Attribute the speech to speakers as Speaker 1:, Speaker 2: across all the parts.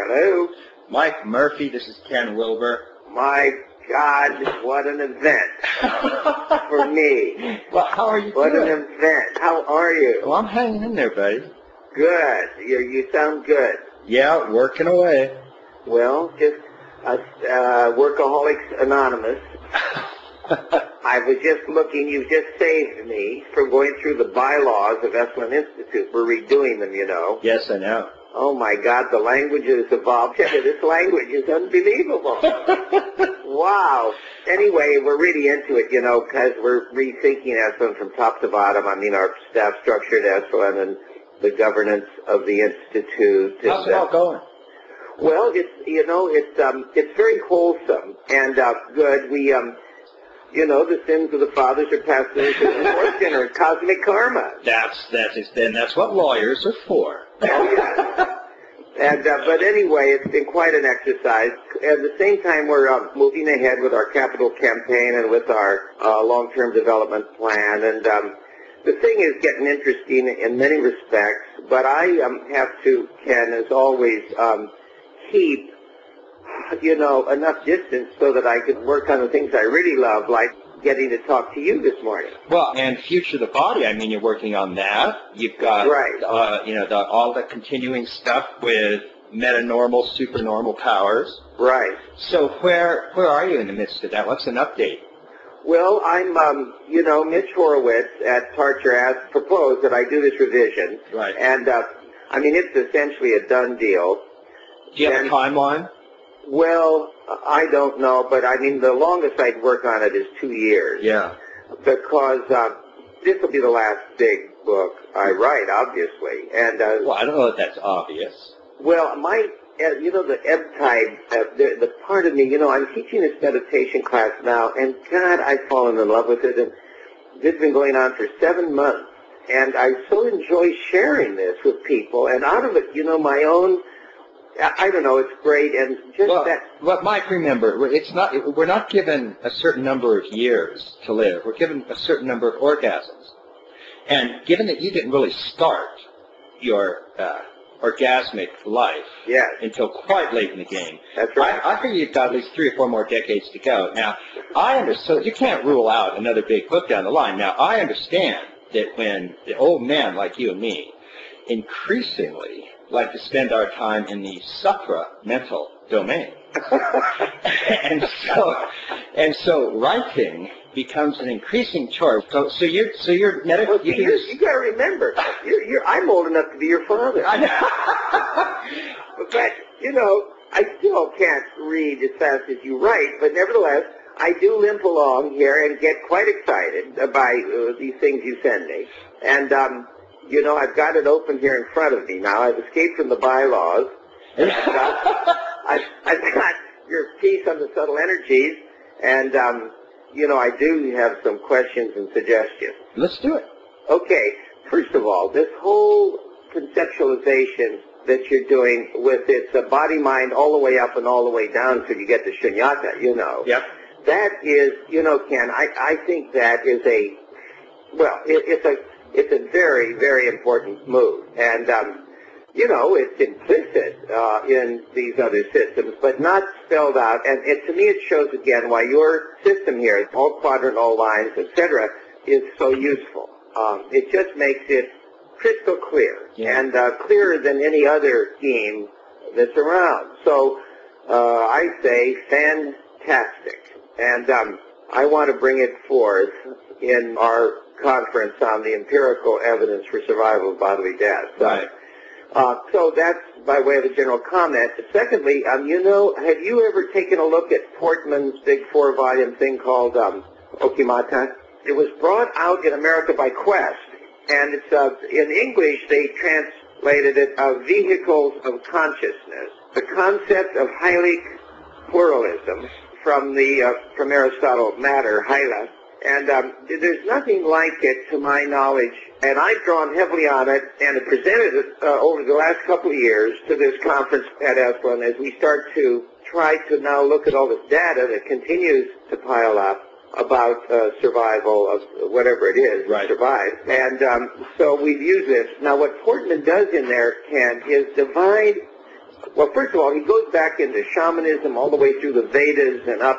Speaker 1: Hello?
Speaker 2: Mike Murphy, this is Ken Wilber.
Speaker 1: My God, what an event for me.
Speaker 2: Well, how are you
Speaker 1: What
Speaker 2: doing?
Speaker 1: an event. How are you?
Speaker 2: Well, I'm hanging in there, buddy.
Speaker 1: Good. You sound good.
Speaker 2: Yeah, working away.
Speaker 1: Well, just Workaholics Anonymous. I was just looking, you just saved me from going through the bylaws of Esalen Institute. We're redoing them, you know.
Speaker 2: Yes, I know.
Speaker 1: Oh my God, the language has evolved. This language is unbelievable. Wow. Anyway, we're really into it, you know, because we're rethinking Esalen from top to bottom. I mean, our staff structure at Esalen and the governance of the Institute.
Speaker 2: How's it all going?
Speaker 1: Well, it's very wholesome and good. We, the sins of the fathers are passed through to the fourth generation, cosmic karma.
Speaker 2: That's what lawyers are for.
Speaker 1: Oh, yeah. And, but anyway, it's been quite an exercise. At the same time, we're moving ahead with our capital campaign and with our long-term development plan. And the thing is getting interesting in many respects, but I have to, Ken, as always, keep, enough distance so that I can work on the things I really love, like getting to talk to you this morning.
Speaker 2: Well, and Future the Body, I mean, you're working on that. You've got,
Speaker 1: right.
Speaker 2: All the continuing stuff with metanormal, supernormal powers.
Speaker 1: Right.
Speaker 2: So where are you in the midst of that? What's an update?
Speaker 1: Well, I'm, Mitch Horowitz at Tarcher asked, proposed that I do this revision.
Speaker 2: Right.
Speaker 1: And, it's essentially a done deal.
Speaker 2: Do you have a timeline?
Speaker 1: Well, I don't know, but I mean, the longest I'd work on it is 2 years.
Speaker 2: Yeah.
Speaker 1: Because this will be the last big book I write, obviously. And
Speaker 2: well, I don't know if that's obvious.
Speaker 1: Well, the ebb tide, the part of me, I'm teaching this meditation class now, and God, I've fallen in love with it. And this has been going on for 7 months, and I so enjoy sharing this with people. And out of it, my own. I don't know. It's great, and just that.
Speaker 2: Well, Mike, remember, we're not given a certain number of years to live. We're given a certain number of orgasms, and given that you didn't really start your orgasmic life until quite late in the game,
Speaker 1: that's right.
Speaker 2: I think you've got at least 3 or 4 more decades to go. Now, so you can't rule out another big book down the line. Now, I understand that when the old men like you and me increasingly like to spend our time in the supra-mental domain. and so writing becomes an increasing chore. So you're medical.
Speaker 1: Well, you got to remember, I'm old enough to be your father. But I still can't read as fast as you write. But nevertheless, I do limp along here and get quite excited by these things you send me. And I've got it open here in front of me now. I've escaped from the bylaws. I've got your piece on the subtle energies, and, I do have some questions and suggestions.
Speaker 2: Let's do it.
Speaker 1: Okay. First of all, this whole conceptualization that you're doing with its body-mind all the way up and all the way down till you get to shunyata,
Speaker 2: Yep.
Speaker 1: That is, Ken, I think that is it's a very, very important move. And, it's implicit in these other systems, but not spelled out. And to me, it shows again why your system here, all quadrant, all lines, etc., is so useful. It just makes it crystal clear and clearer than any other scheme that's around. So I say fantastic. And I want to bring it forth in our conference on the empirical evidence for survival of bodily death.
Speaker 2: Right.
Speaker 1: So that's by way of a general comment. Secondly, have you ever taken a look at Portman's big 4-volume thing called Okimata? It was brought out in America by Quest, and it's in English they translated it Vehicles of Consciousness, the concept of Hylic pluralism from Aristotle, matter, hyla. And there's nothing like it to my knowledge, and I've drawn heavily on it and have presented it over the last couple of years to this conference at Esalen as we start to try to now look at all this data that continues to pile up about survival of whatever it is, survive. And so we've used this. Now what Portman does in there, Ken, is divide Well, first of all, he goes back into shamanism all the way through the Vedas and up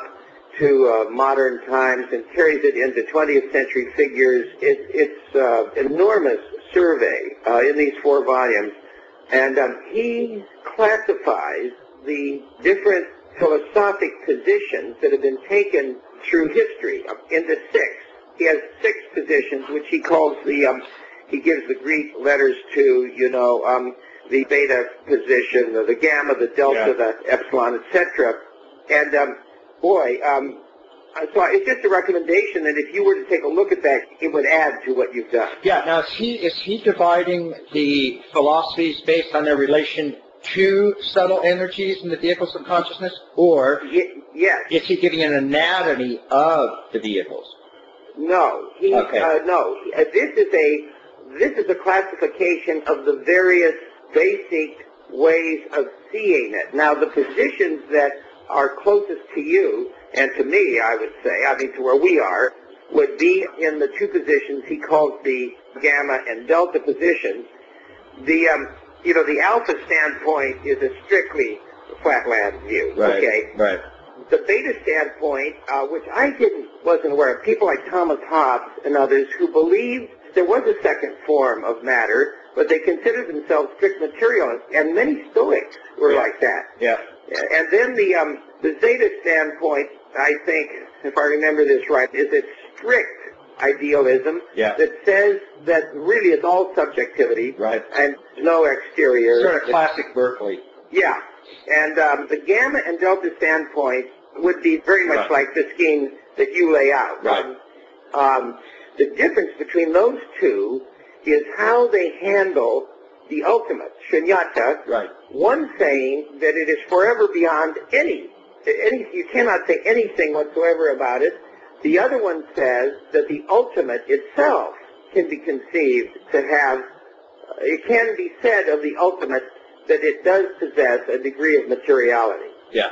Speaker 1: to modern times and carries it into 20th century figures. It's an enormous survey in these 4 volumes. And he classifies the different philosophic positions that have been taken through history into 6. He has 6 positions, which he calls he gives the Greek letters to, the beta position, the gamma, the delta, the epsilon, etc. And, so it's just a recommendation that if you were to take a look at that, it would add to what you've done.
Speaker 2: Yeah, now is he dividing the philosophies based on their relation to subtle energies in the vehicles of consciousness, or
Speaker 1: yes.
Speaker 2: Is he giving an anatomy of the vehicles?
Speaker 1: No, no. This is a classification of the various basic ways of seeing it. Now, the positions that are closest to you and to me, I would say, to where we are, would be in the 2 positions he calls the gamma and delta positions. The alpha standpoint is a strictly flatland view.
Speaker 2: Right,
Speaker 1: okay.
Speaker 2: Right.
Speaker 1: The beta standpoint, which I wasn't aware of, people like Thomas Hobbes and others who believed there was a second form of matter, but they considered themselves strict materialists, and many Stoics were like that.
Speaker 2: Yeah.
Speaker 1: And then the Zeta standpoint, I think, if I remember this right, is a strict idealism that says that really it's all subjectivity and no exterior.
Speaker 2: Sort of classic Berkeley.
Speaker 1: Yeah. And the gamma and delta standpoint would be very much like the scheme that you lay out.
Speaker 2: Right.
Speaker 1: The difference between those 2 is how they handle the ultimate, shunyata.
Speaker 2: Right.
Speaker 1: One saying that it is forever beyond any, you cannot say anything whatsoever about it. The other one says that the ultimate itself can be conceived to have, it can be said of the ultimate that it does possess a degree of materiality.
Speaker 2: Yeah.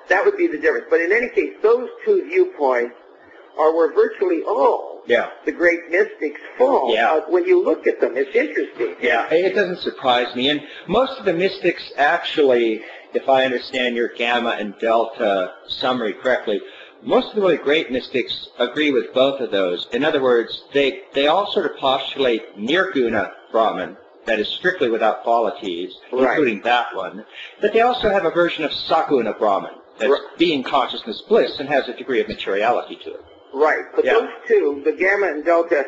Speaker 1: That would be the difference. But in any case, those 2 viewpoints are where virtually all the great mystics fall. When you look at them, it's interesting.
Speaker 2: Yeah, it doesn't surprise me. And most of the mystics actually, if I understand your gamma and delta summary correctly, most of the really great mystics agree with both of those. In other words, they all sort of postulate Nirguna Brahman, that is strictly without qualities, including that one. But they also have a version of Saguna Brahman, that's being consciousness bliss and has a degree of materiality to it.
Speaker 1: Right, but those 2, the gamma and delta,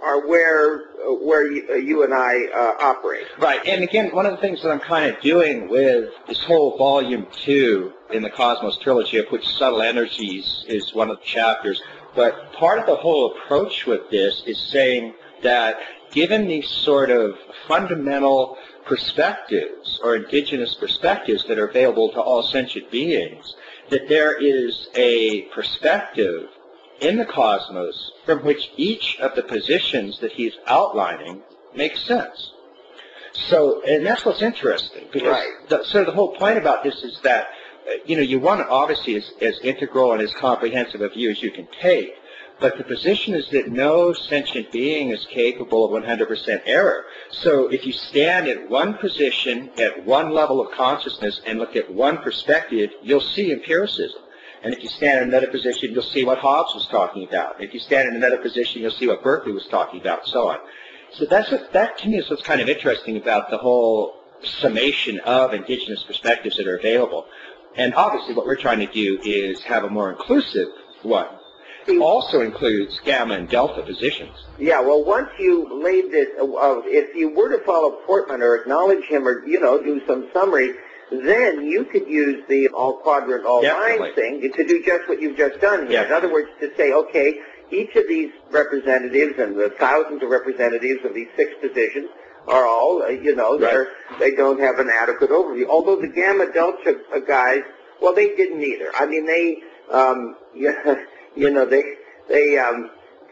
Speaker 1: are where you and I operate.
Speaker 2: Right, and again, one of the things that I'm kind of doing with this whole volume 2 in the Cosmos trilogy, of which subtle energies is one of the chapters, but part of the whole approach with this is saying that given these sort of fundamental perspectives or indigenous perspectives that are available to all sentient beings, that there is a perspective in the cosmos from which each of the positions that he's outlining makes sense. So, and that's what's interesting, because the whole point about this is that, you want it obviously as integral and as comprehensive a view as you can take, but the position is that no sentient being is capable of 100% error. So if you stand at one position, at one level of consciousness, and look at one perspective, you'll see empiricism. And if you stand in another position, you'll see what Hobbes was talking about. If you stand in another position, you'll see what Berkeley was talking about, and so on. So that to me is what's kind of interesting about the whole summation of indigenous perspectives that are available. And obviously what we're trying to do is have a more inclusive one. It also includes gamma and delta positions.
Speaker 1: Yeah, well, once you laid this, if you were to follow Portman or acknowledge him or, do some summary, then you could use the all-quadrant, all-line thing to do just what you've just done here. In other words, to say, okay, each of these representatives and the thousands of representatives of these 6 positions are all, they don't have an adequate overview. Although the gamma-delta guys, well, they didn't either. They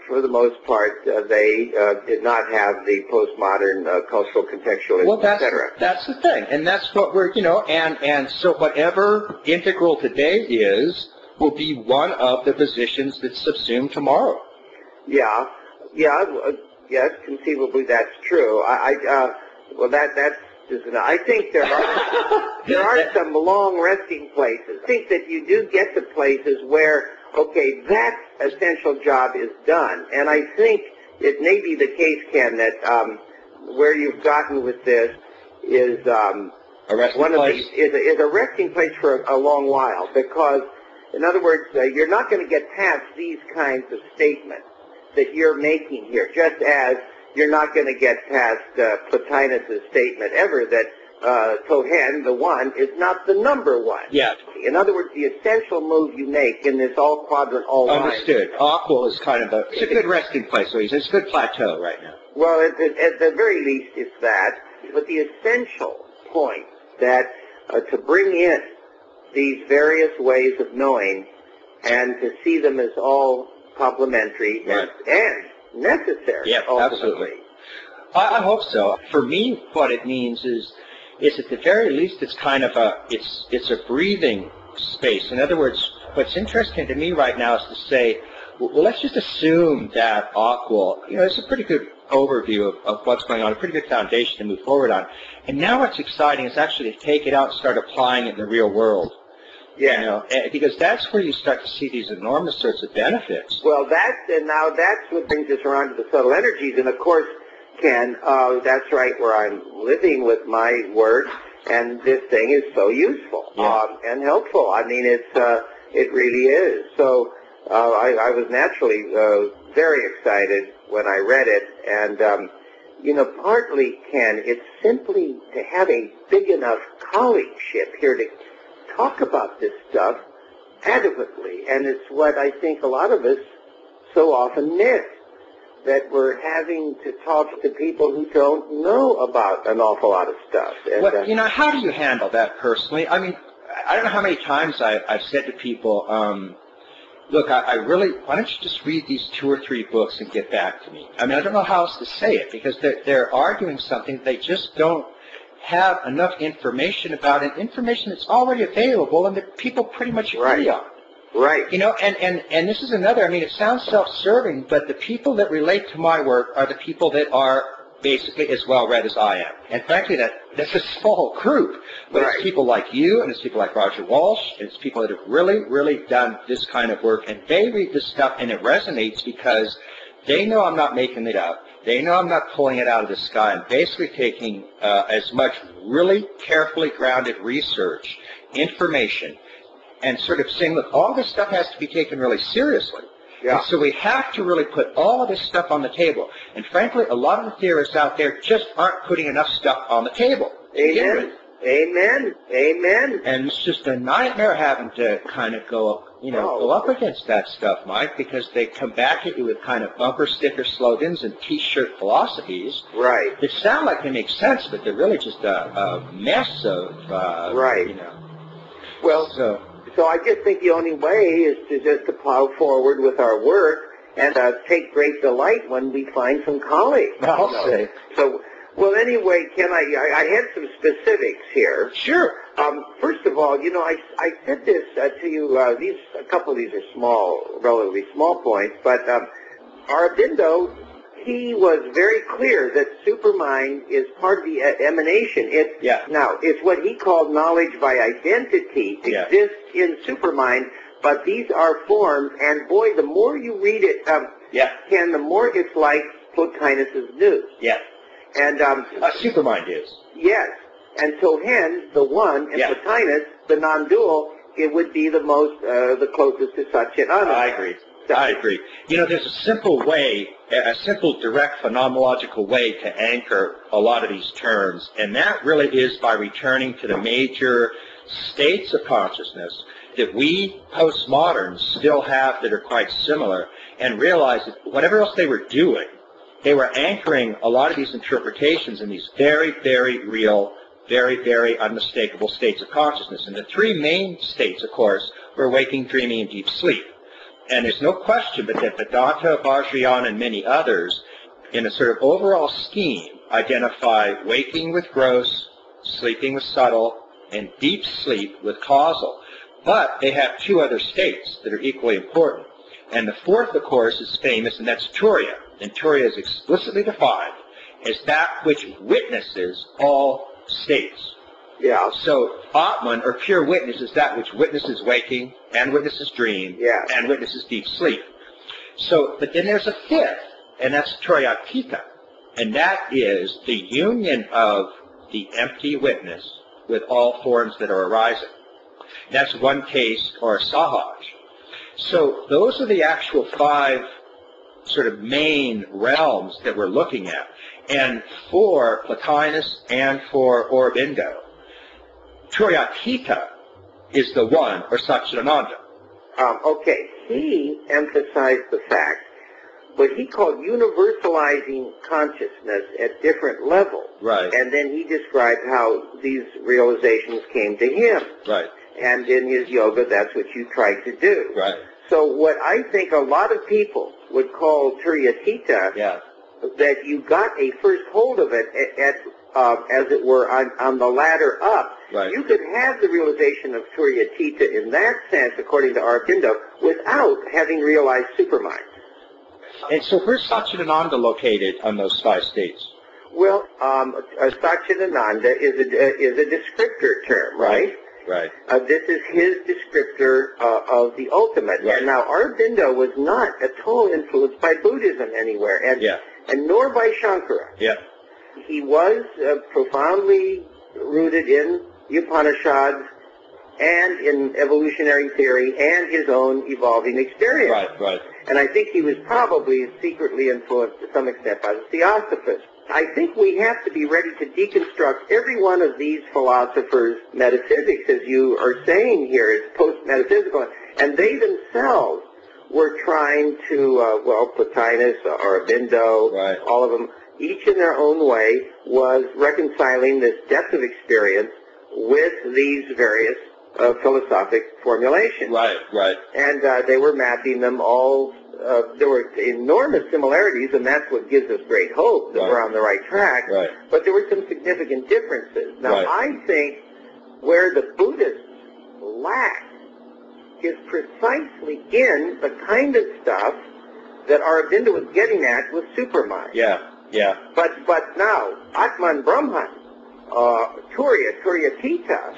Speaker 1: for the most part, they did not have the postmodern cultural contextualism, etc.
Speaker 2: That's the thing, and that's what we're, and so whatever integral today is will be one of the positions that's subsumed tomorrow. Yes, conceivably that's true. That's
Speaker 1: isn't it? I think there are some long resting places. I think that you do get to places where, okay, that essential job is done. And I think it may be the case, Ken, that where you've gotten with this is
Speaker 2: a resting place?
Speaker 1: Is a resting place for a long while, because, in other words, you're not going to get past these kinds of statements that you're making here, just as you're not going to get past Plotinus' statement ever that Tohen, the one, is not the number one.
Speaker 2: Yeah.
Speaker 1: In other words, the essential move you make in this all-quadrant, all-line.
Speaker 2: Understood. Aquil is kind of it's a good resting place, so it's a good plateau right now.
Speaker 1: Well, at the very least, it's that. But the essential point that to bring in these various ways of knowing and to see them as all complementary and necessary.
Speaker 2: Yeah, absolutely. I hope so. For me, what it means is at the very least it's kind of it's a breathing space. In other words, what's interesting to me right now is to say, well, let's just assume that Aquil, it's a pretty good overview of what's going on, a pretty good foundation to move forward on. And now what's exciting is actually to take it out and start applying it in the real world.
Speaker 1: Yeah.
Speaker 2: Because that's where you start to see these enormous sorts of benefits.
Speaker 1: Well, that's what brings us around to the subtle energies. And of course, Ken, that's right where I'm living with my work, and this thing is so useful and helpful. I mean, it really is. So I was naturally very excited when I read it, and partly, Ken, it's simply to have a big enough colleagueship here to talk about this stuff adequately, and it's what I think a lot of us so often miss, that we're having to talk to people who don't know about an awful lot of stuff. And,
Speaker 2: well, how do you handle that personally? I mean, I don't know how many times I've said to people, look, why don't you just read these 2 or 3 books and get back to me? I mean, I don't know how else to say it, because they're arguing something they just don't have enough information about, and information that's already available and that people pretty much agree on.
Speaker 1: Right.
Speaker 2: And this is another, I mean, it sounds self-serving, but the people that relate to my work are the people that are basically as well-read as I am. And frankly, that's a small group. But it's people like you, and it's people like Roger Walsh, and it's people that have really, really done this kind of work, and they read this stuff, and it resonates because they know I'm not making it up. They know I'm not pulling it out of the sky. I'm basically taking as much really carefully grounded research, information, and sort of saying, look, all this stuff has to be taken really seriously. Yeah. And so we have to really put all of this stuff on the table. And frankly, a lot of the theorists out there just aren't putting enough stuff on the table.
Speaker 1: Amen. Amen. Amen.
Speaker 2: And it's just a nightmare having to kind of go up against that stuff, Mike, because they come back at you with kind of bumper sticker slogans and T-shirt philosophies.
Speaker 1: Right.
Speaker 2: That sound like they make sense, but they're really just a mess of,
Speaker 1: Well, so I just think the only way is to plow forward with our work and take great delight when we find some colleagues.
Speaker 2: I'll say.
Speaker 1: So, well, anyway, Ken, I had some specifics here.
Speaker 2: Sure.
Speaker 1: First of all, I said this to you. A couple of these are relatively small points, but Aurobindo, he was very clear that Supermind is part of the emanation. Now, it's what he called knowledge by identity exists in Supermind, but these are forms, and boy, the more you read it, Ken, the more it's like Plotinus' news.
Speaker 2: Yes.
Speaker 1: And
Speaker 2: Supermind is.
Speaker 1: Yes. And Tohen, the one, and Plotinus, the non-dual, it would be the most, the closest to such an other.
Speaker 2: I agree. There's a simple way, a simple, direct, phenomenological way to anchor a lot of these terms, and that really is by returning to the major states of consciousness that we postmoderns still have that are quite similar, and realize that whatever else they were doing, they were anchoring a lot of these interpretations in these very, very real, very, very unmistakable states of consciousness. And the 3 main states, of course, were waking, dreaming, and deep sleep. And there's no question but that Vedanta, Vajrayana, and many others, in a sort of overall scheme, identify waking with gross, sleeping with subtle, and deep sleep with causal. But they have 2 other states that are equally important. And the 4th, of course, is famous, and that's Turiya. And Turiya is explicitly defined as that which witnesses all states.
Speaker 1: Yeah.
Speaker 2: So Atman, or pure witness, is that which witnesses waking, and witnesses dream, and witnesses deep sleep. So, but then there's a fifth, and that's Turyatita, and that is the union of the empty witness with all forms that are arising. That's one case, or sahaj. So those are the actual 5 sort of main realms that we're looking at. And for Plotinus and for Aurobindo, Turyatita is the one, or Satchidananda.
Speaker 1: Okay, he emphasized the fact, what he called universalizing consciousness at different levels.
Speaker 2: Right.
Speaker 1: And then he described how these realizations came to him.
Speaker 2: Right.
Speaker 1: And in his yoga, that's what you tried to do.
Speaker 2: Right.
Speaker 1: So what I think a lot of people would call Turyatita, that you got a first hold of it at as it were, on the ladder up.
Speaker 2: Right.
Speaker 1: You could have the realization of Turyatita in that sense, according to Aurobindo, without having realized Supermind.
Speaker 2: And so where's Satchidananda located on those 5 states?
Speaker 1: Well, Satchidananda is a descriptor term, right?
Speaker 2: Right.
Speaker 1: This is his descriptor of the ultimate.
Speaker 2: Right.
Speaker 1: And now Aurobindo was not at all influenced by Buddhism anywhere, and nor by Shankara.
Speaker 2: Yeah.
Speaker 1: He was profoundly rooted in the Upanishads and in evolutionary theory and his own evolving experience.
Speaker 2: Right, right.
Speaker 1: And I think he was probably secretly influenced to some extent by the Theosophists. I think we have to be ready to deconstruct every one of these philosophers' metaphysics, as you are saying here. It's post-metaphysical. And they themselves were trying to, Plotinus, Aurobindo,
Speaker 2: right.
Speaker 1: all of them, each in their own way, was reconciling this depth of experience with these various philosophic formulations.
Speaker 2: Right, right.
Speaker 1: And they were mapping them all. There were enormous similarities, and that's what gives us great hope that we're on the right track.
Speaker 2: Right.
Speaker 1: But there were some significant differences. Now,
Speaker 2: right.
Speaker 1: I think where the Buddhists lack is precisely in the kind of stuff that Aurobindo was getting at with Supermind.
Speaker 2: Yeah, yeah.
Speaker 1: But now, Atman Brahman, Turyatita,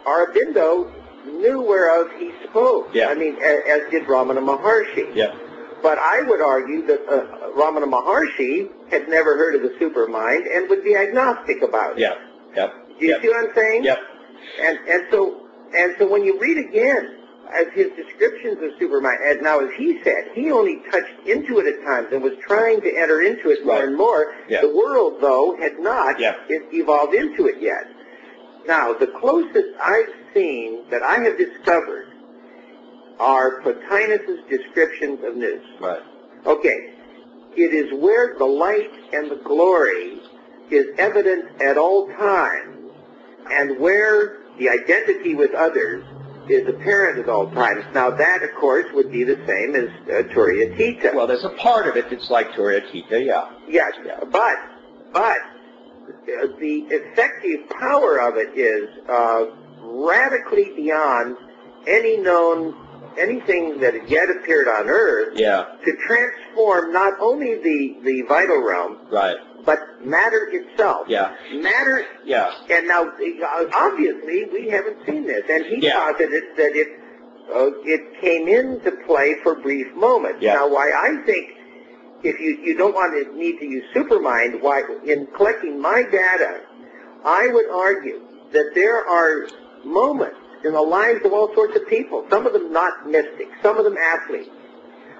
Speaker 1: Aurobindo knew whereof he spoke.
Speaker 2: Yeah.
Speaker 1: I mean, as did Ramana Maharshi.
Speaker 2: Yeah.
Speaker 1: But I would argue that Ramana Maharshi had never heard of the Supermind and would be agnostic about it.
Speaker 2: Yeah. Yep.
Speaker 1: Do you see what I'm saying?
Speaker 2: Yep.
Speaker 1: And so when you read again as his descriptions of Supermind, and now as he said, he only touched into it at times and was trying to enter into it more and more.
Speaker 2: Yeah.
Speaker 1: The world, though, had not evolved into it yet. Now, the closest I've seen that I have discovered are Plotinus's descriptions of nous.
Speaker 2: Right.
Speaker 1: Okay. It is where the light and the glory is evident at all times, and where the identity with others is apparent at all times. Now, that, of course, would be the same as Turyatita.
Speaker 2: Well, there's a part of it that's like Turyatita, yeah.
Speaker 1: Yes, but the effective power of it is radically beyond anything that had yet appeared on Earth to transform not only the vital realm,
Speaker 2: right,
Speaker 1: but matter itself.
Speaker 2: Yeah.
Speaker 1: Matter.
Speaker 2: Yeah.
Speaker 1: And now, obviously, we haven't seen this, and he posited that it came into play for brief moments.
Speaker 2: Yeah.
Speaker 1: Now, why I think if you don't need to use Supermind, why in collecting my data, I would argue that there are moments in the lives of all sorts of people, some of them not mystics, some of them athletes,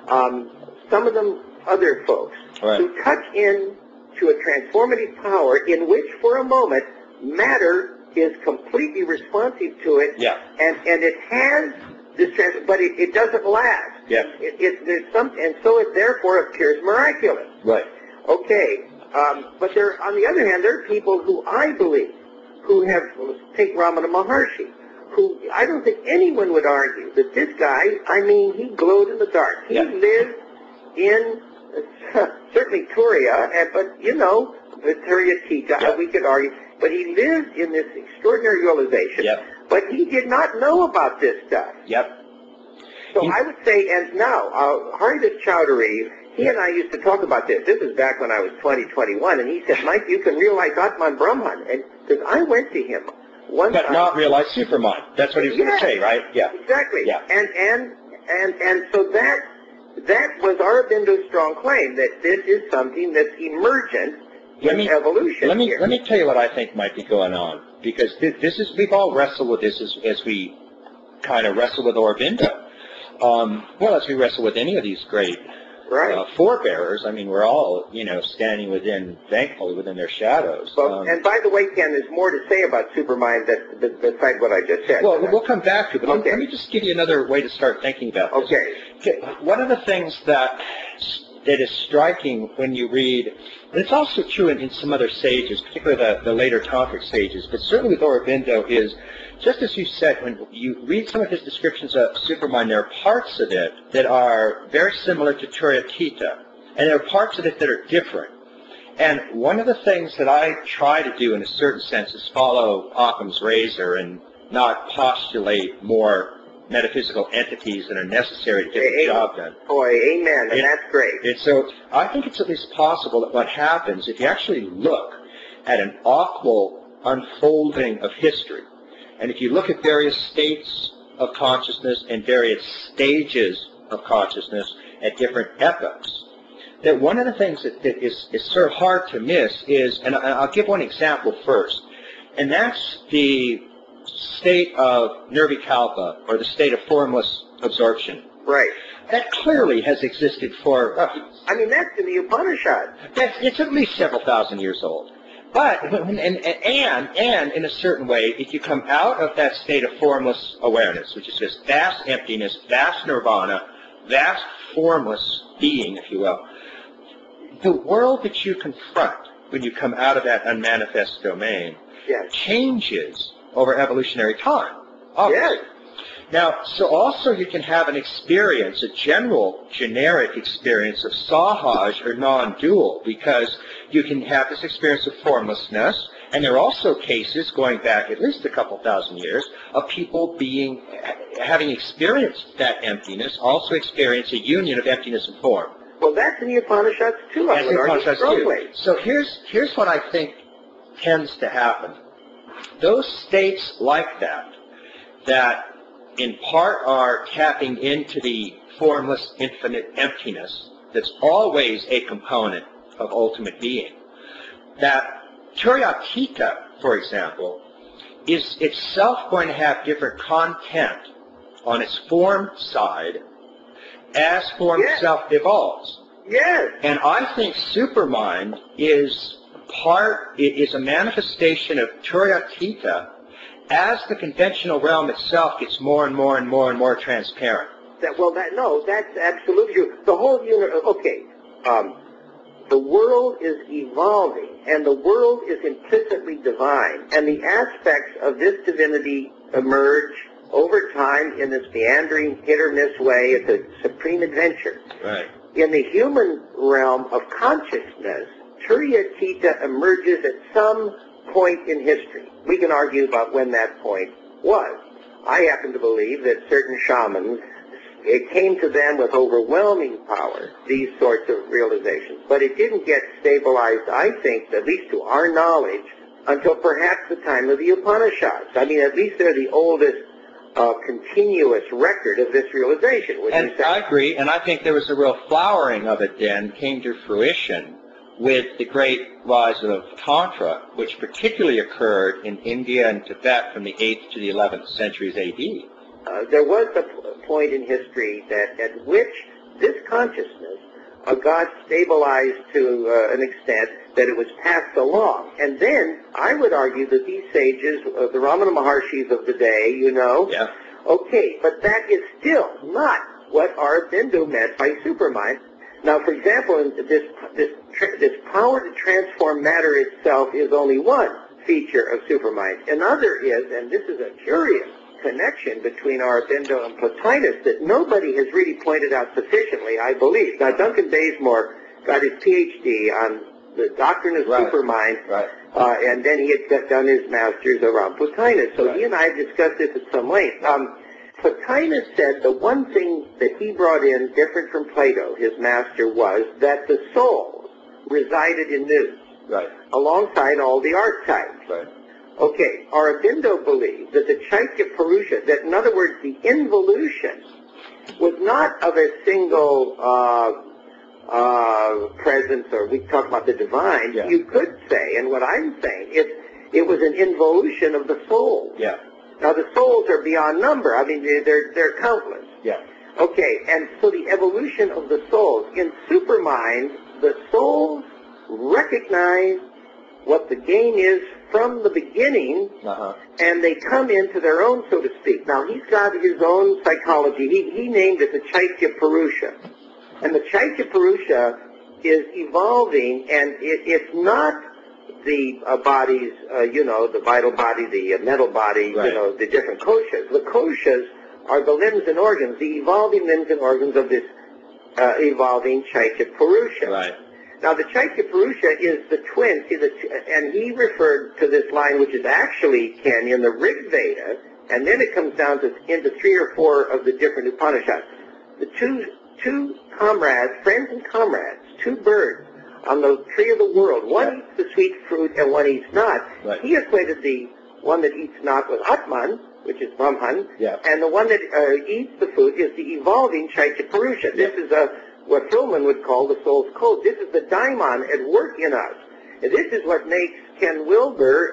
Speaker 1: some of them other folks, who touch in to a transformative power in which, for a moment, matter is completely responsive to it, and it has this but it doesn't last.
Speaker 2: Yeah.
Speaker 1: There's something, and so it therefore appears miraculous.
Speaker 2: Right.
Speaker 1: Okay, but there, on the other hand, there are people who I believe who have, take Ramana Maharshi, who I don't think anyone would argue that this guy, I mean, he glowed in the dark. He lived in certainly Turiya, but the Turyatita, we could argue, but he lived in this extraordinary realization. But he did not know about this stuff. So I would say, and now, Haridas Chowdhury, he and I used to talk about this. This was back when I was 21, and he said, Mike, you can realize Atman Brahman. And because I went to him one time.
Speaker 2: But not realize Supermind. That's what he was going to say, right? Yeah.
Speaker 1: Exactly.
Speaker 2: Yeah.
Speaker 1: And so that was Aurobindo's strong claim, that this is something that's emergent in evolution.
Speaker 2: Let me tell you what I think might be going on, because we've all wrestled with this as we kind of wrestle with Aurobindo. Well, as we wrestle with any of these great forebearers, I mean, we're all, standing thankfully within their shadows.
Speaker 1: Well, and by the way, Ken, there's more to say about Supermind besides what I just said.
Speaker 2: Well, we'll come back to it, but let me just give you another way to start thinking about this.
Speaker 1: Okay.
Speaker 2: One of the things that is striking when you read, and it's also true in some other sages, particularly the later tantric sages, but certainly with Aurobindo, is just as you said, when you read some of his descriptions of Supermind, there are parts of it that are very similar to Turyatita, and there are parts of it that are different. And one of the things that I try to do in a certain sense is follow Occam's razor and not postulate more metaphysical entities that are necessary to get the job done.
Speaker 1: Boy, amen, and that's great.
Speaker 2: And so I think it's at least possible that what happens, if you actually look at an awful unfolding of history, and if you look at various states of consciousness and various stages of consciousness at different epochs, that one of the things that is sort of hard to miss is, and I'll give one example first, and that's the state of nirvikalpa, or the state of formless absorption.
Speaker 1: Right.
Speaker 2: That clearly has existed for...
Speaker 1: I mean, that's in the Upanishads.
Speaker 2: It's at least several thousand years old. But, and in a certain way, if you come out of that state of formless awareness, which is this vast emptiness, vast nirvana, vast formless being, if you will, the world that you confront when you come out of that unmanifest domain changes over evolutionary time. Obviously.
Speaker 1: Yes.
Speaker 2: Now, so also you can have an experience, a generic experience of sahaj or non-dual, because you can have this experience of formlessness, and there are also cases, going back at least a couple thousand years, of people having experienced that emptiness, also experience a union of emptiness and form.
Speaker 1: Well, that's in the Upanishads too, I would argue strongly.
Speaker 2: So here's what I think tends to happen. Those states like that in part are tapping into the formless infinite emptiness that's always a component of ultimate being. That Turyatita, for example, is itself going to have different content on its form side as form itself evolves.
Speaker 1: Yes.
Speaker 2: And I think Supermind is a manifestation of Turyatita as the conventional realm itself gets more and more and more and more transparent.
Speaker 1: That's absolutely true. The whole universe, the world is evolving, and the world is implicitly divine, and the aspects of this divinity emerge over time in this meandering, hit-or-miss way. It's a supreme adventure.
Speaker 2: Right.
Speaker 1: In the human realm of consciousness, Turyatita emerges at some point in history. We can argue about when that point was. I happen to believe that certain shamans, it came to them with overwhelming power, these sorts of realizations. But it didn't get stabilized, I think, at least to our knowledge, until perhaps the time of the Upanishads. I mean, at least they're the oldest continuous record of this realization.
Speaker 2: And I agree, and I think there was a real flowering of it then, came to fruition with the great rise of Tantra, which particularly occurred in India and Tibet from the 8th to the 11th centuries A.D.
Speaker 1: There was a point in history at which this consciousness got stabilized to an extent that it was passed along. And then I would argue that these sages, the Ramana Maharshis of the day, but that is still not what Aurobindo meant by Supermind. Now, for example, this power to transform matter itself is only one feature of Supermind. Another is, and this is a curious connection between Aurobindo and Plotinus that nobody has really pointed out sufficiently, I believe. Now, Duncan Bazemore got his PhD on the doctrine of Supermind, and then he had done his master's around Plotinus. So he and I have discussed this at some length. Plotinus said the one thing that he brought in different from Plato, his master, was that the soul resided in nous,
Speaker 2: Right.
Speaker 1: alongside all the archetypes.
Speaker 2: Right.
Speaker 1: Okay, Aurobindo believed that the Chaitya Purusha, that in other words the involution, was not of a single presence, or we talk about the divine.
Speaker 2: Yeah.
Speaker 1: You could say, and what I'm saying, it was an involution of the soul.
Speaker 2: Yeah.
Speaker 1: Now the souls are beyond number. I mean, they're countless.
Speaker 2: Yeah.
Speaker 1: Okay, and so the evolution of the souls. In Supermind, the souls recognize what the game is from the beginning, and they come into their own, so to speak. Now, he's got his own psychology. He named it the Chaitya Purusha. And the Chaitya Purusha is evolving, and it's not the bodies, the vital body, the mental body,
Speaker 2: Right.
Speaker 1: The different koshas. The koshas are the limbs and organs, the evolving limbs and organs of this evolving Chaitya Purusha.
Speaker 2: Right.
Speaker 1: Now, the Chaitya Purusha is the twin, and he referred to this line, which is actually, Ken, in the Rig Veda, and then it comes down into 3 or 4 of the different Upanishads. The two comrades, friends and comrades, 2 birds on the tree of the world. One eats the sweet fruit and one eats not.
Speaker 2: Right.
Speaker 1: He equated the one that eats not with Atman, which is Brahman,
Speaker 2: Yeah.
Speaker 1: and the one that eats the fruit is the evolving Chaitya Purusha. This is what Hillman would call the soul's code. This is the daimon at work in us. And this is what makes Ken Wilber,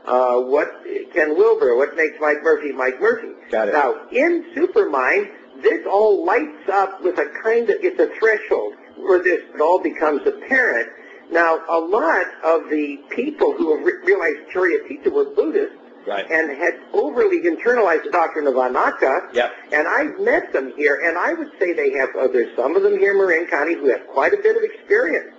Speaker 1: what makes Mike Murphy Mike Murphy.
Speaker 2: Got it.
Speaker 1: Now, in Supermind, this all lights up with a kind of, it's a threshold where it all becomes apparent. Now, a lot of the people who have realized Charya were Buddhists,
Speaker 2: Right.
Speaker 1: and had overly internalized the doctrine of anatta.
Speaker 2: Yep.
Speaker 1: And I've met them here, and I would say they have, there's some of them here in Marin County who have quite a bit of experience.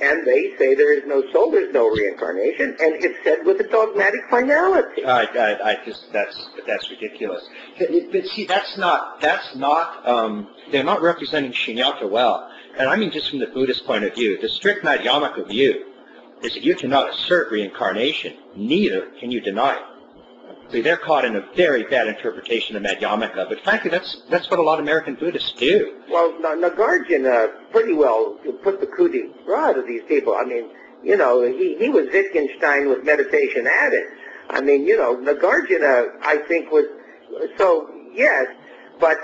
Speaker 1: And they say there is no soul, there's no reincarnation, and it's said with a dogmatic finality.
Speaker 2: I just, that's ridiculous. But see, that's not, they're not representing Shunyata well. And I mean just from the Buddhist point of view. The strict Madhyamaka view is that you cannot assert reincarnation, neither can you deny it. See, they're caught in a very bad interpretation of Madhyamaka, but frankly, that's what a lot of American Buddhists do.
Speaker 1: Well, Nagarjuna pretty well put the coup de grace of these people. I mean, he was Wittgenstein with meditation added. I mean, Nagarjuna, I think, was, so, yes, but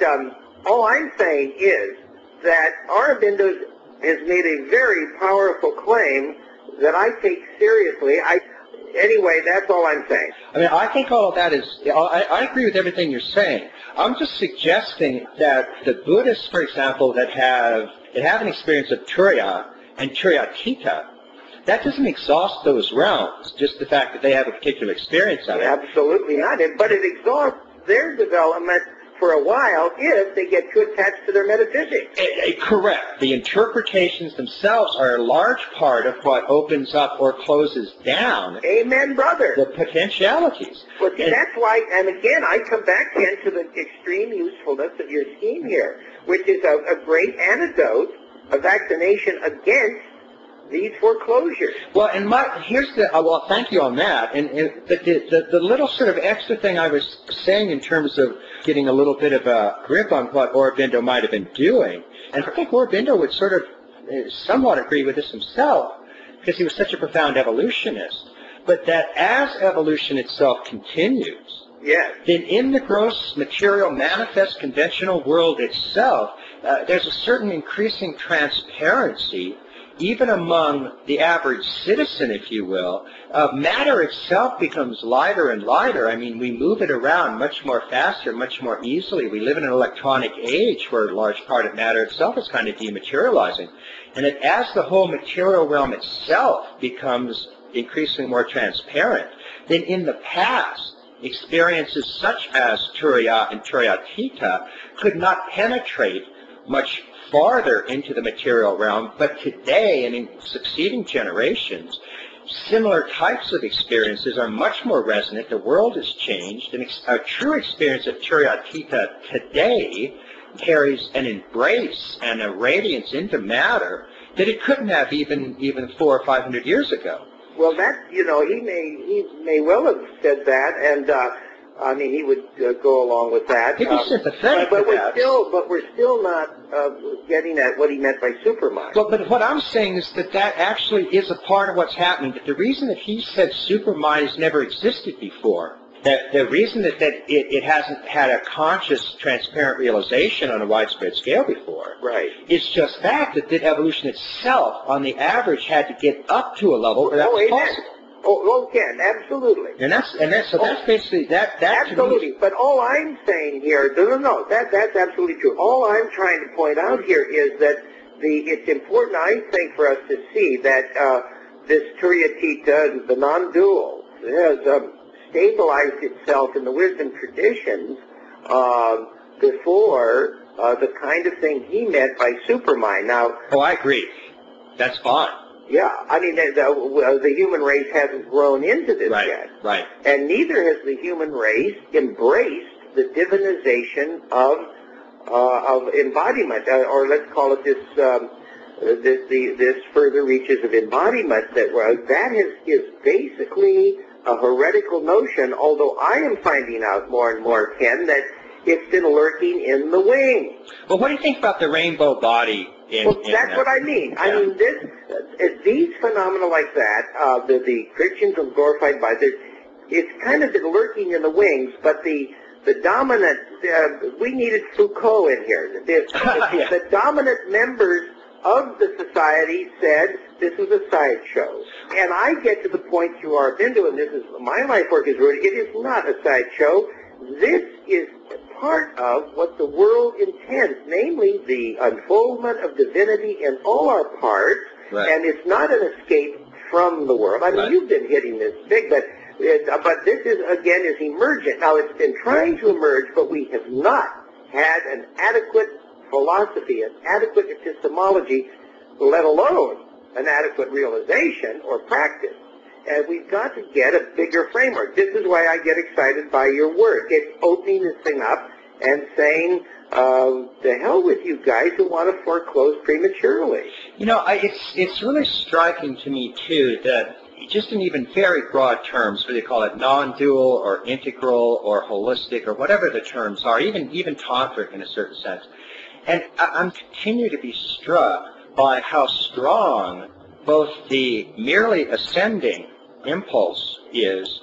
Speaker 1: all I'm saying is that Aurobindo has made a very powerful claim that I take seriously. Anyway, that's all I'm saying.
Speaker 2: I mean, I think all of that is, I agree with everything you're saying. I'm just suggesting that the Buddhists, for example, that have an experience of Turiya and Turiyatita, that doesn't exhaust those realms, just the fact that they have a particular experience of it.
Speaker 1: Absolutely not. But it exhausts their development for a while if they get too attached to their metaphysics.
Speaker 2: Correct. The interpretations themselves are a large part of what opens up or closes down.
Speaker 1: Amen, brother.
Speaker 2: The potentialities.
Speaker 1: Well, see, that's why, and again, I come back into the extreme usefulness of your scheme here, which is a great antidote, a vaccination against these foreclosures.
Speaker 2: Well, and here's the, well, thank you on that. But the little sort of extra thing I was saying in terms of getting a little bit of a grip on what Aurobindo might have been doing, and I think Aurobindo would sort of somewhat agree with this himself, because he was such a profound evolutionist, but that as evolution itself continues,
Speaker 1: yes,
Speaker 2: then in the gross material manifest conventional world itself, there's a certain increasing transparency even among the average citizen, if you will. Matter itself becomes lighter and lighter. I mean, we move it around much more faster, much more easily. We live in an electronic age where a large part of matter itself is kind of dematerializing. And as the whole material realm itself becomes increasingly more transparent, then in the past, experiences such as Turiya and Turiyatita could not penetrate much farther into the material realm, but today and in succeeding generations, similar types of experiences are much more resonant. The world has changed, and a true experience of Turiyatita today carries an embrace and a radiance into matter that it couldn't have even 400 or 500 years ago.
Speaker 1: Well, that, he may well have said that, and I mean, he would go along with that.
Speaker 2: He'd be sympathetic
Speaker 1: but
Speaker 2: to that.
Speaker 1: we're still not getting at what he meant by supermind.
Speaker 2: Well, but what I'm saying is that that actually is a part of what's happening. That the reason that he said supermind has never existed before, that the reason that it hasn't had a conscious, transparent realization on a widespread scale before,
Speaker 1: right,
Speaker 2: is just that evolution itself, on the average, had to get up to a level where that was possible.
Speaker 1: Oh, Ken, absolutely.
Speaker 2: And that's basically that.
Speaker 1: Absolutely. But all I'm saying here, no, that's absolutely true. All I'm trying to point out here is that it's important, I think, for us to see that this Turyatita, the non-dual, has stabilized itself in the wisdom traditions before the kind of thing he meant by supermind. Now,
Speaker 2: I agree. That's fine.
Speaker 1: Yeah, I mean, the human race hasn't grown into this yet.
Speaker 2: Right.
Speaker 1: And neither has the human race embraced the divinization of embodiment, or let's call it this further reaches of embodiment that is basically a heretical notion, although I am finding out more and more, Ken, that it's been lurking in the wings.
Speaker 2: Well, what do you think about the rainbow body?
Speaker 1: That's what I mean. Yeah. I mean, these phenomena like that, the Christians have glorified by this, it's kind of been lurking in the wings, but the dominant, we needed Foucault in here. The dominant members of the society said this was a sideshow. And I get to the point through Aurobindo, and this is my life work is rooted, it is not a sideshow. This is part of what the world intends, namely the unfoldment of divinity in all our parts, and it's not an escape from the world. I mean, you've been hitting this big, but this is, again, is emergent. Now, it's been trying to emerge, but we have not had an adequate philosophy, an adequate epistemology, let alone an adequate realization or practice. And we've got to get a bigger framework. This is why I get excited by your work. It's opening this thing up and saying, the hell with you guys who want to foreclose prematurely.
Speaker 2: You know, it's really striking to me, too, that just in even very broad terms, whether you call it non-dual or integral or holistic or whatever the terms are, even tantric in a certain sense. And I'm continue to be struck by how strong both the merely ascending impulse is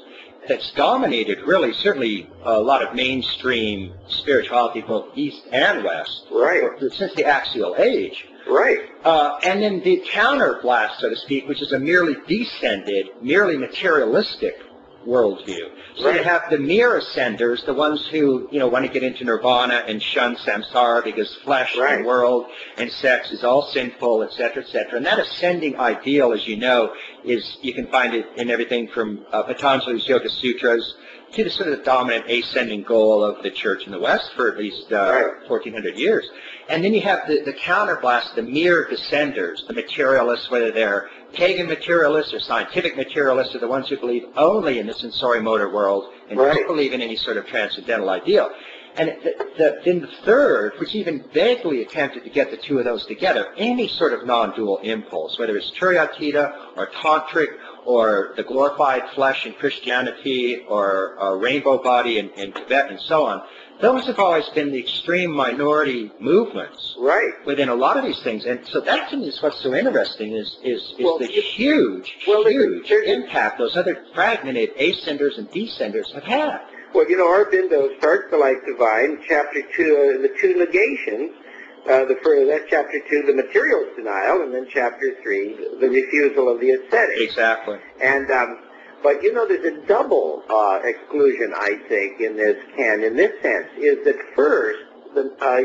Speaker 2: that's dominated really certainly a lot of mainstream spirituality both east and west since the axial age.
Speaker 1: Right.
Speaker 2: And then the counterblast, so to speak, which is a merely descended, merely materialistic worldview. So you have the mere ascenders, the ones who, want to get into nirvana and shun samsara because flesh and world and sex is all sinful, etc., etc. And that ascending ideal, as you know, you can find it in everything from Patanjali's Yoga Sutras to the sort of dominant ascending goal of the church in the West for at least 1,400 years. And then you have the counterblast, the mere descenders, the materialists, whether they're pagan materialists or scientific materialists, are the ones who believe only in the sensori-motor world and don't believe in any sort of transcendental ideal. And then the third, which even vaguely attempted to get the two of those together, any sort of non-dual impulse, whether it's Turyatita or Tantric or the glorified flesh in Christianity or a rainbow body in Tibet and so on, those have always been the extreme minority movements within a lot of these things. And so that to me is what's so interesting is the huge impact those other fragmented ascenders and descenders have had.
Speaker 1: Well, Aurobindo starts the life divine, chapter 2, the two negations. That's chapter 2, the materialist denial, and then chapter 3, the refusal of the ascetic.
Speaker 2: Exactly.
Speaker 1: And but there's a double exclusion, I think, in this sense, is that first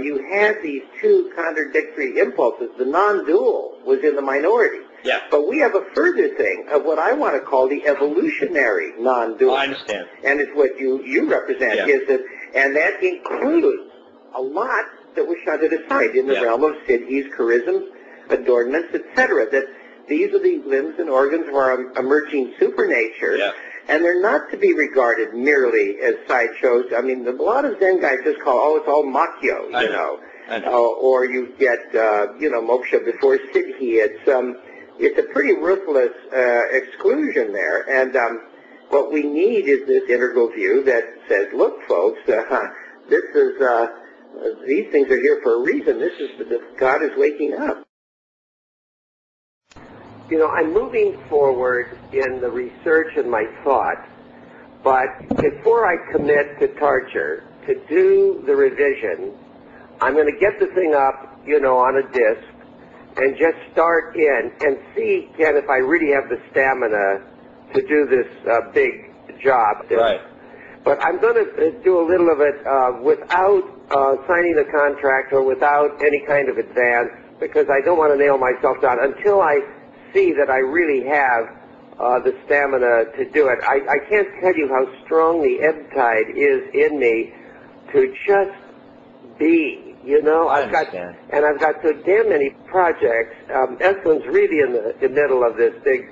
Speaker 1: you had these two contradictory impulses. The non-dual was in the minority.
Speaker 2: Yeah.
Speaker 1: But we have a further thing of what I want to call the evolutionary non-dual.
Speaker 2: I understand.
Speaker 1: And it's what you represent, is that, and that includes a lot that was shunted aside in the realm of siddhis, charisms, adornments, etc. That these are the limbs and organs of our emerging supernature, and they're not to be regarded merely as sideshows. I mean, a lot of Zen guys just call, it's all makyo, I know. Or you get, moksha before siddhi. It's a pretty ruthless exclusion there, and what we need is this integral view that says, look, folks, this is, these things are here for a reason. This is, God is waking up.
Speaker 3: You know, I'm moving forward in the research and my thought, but before I commit to torture, to do the revision, I'm going to get the thing up, you know, on a disc and just start in and see, Ken, if I really have the stamina to do this big job.
Speaker 2: Right.
Speaker 3: But I'm going to do a little of it without signing a contract or without any kind of advance, because I don't want to nail myself down until I see that I really have the stamina to do it. I can't tell you how strong the ebb tide is in me to just be, you know. I've got so damn many projects. Esalen's really in the middle of this big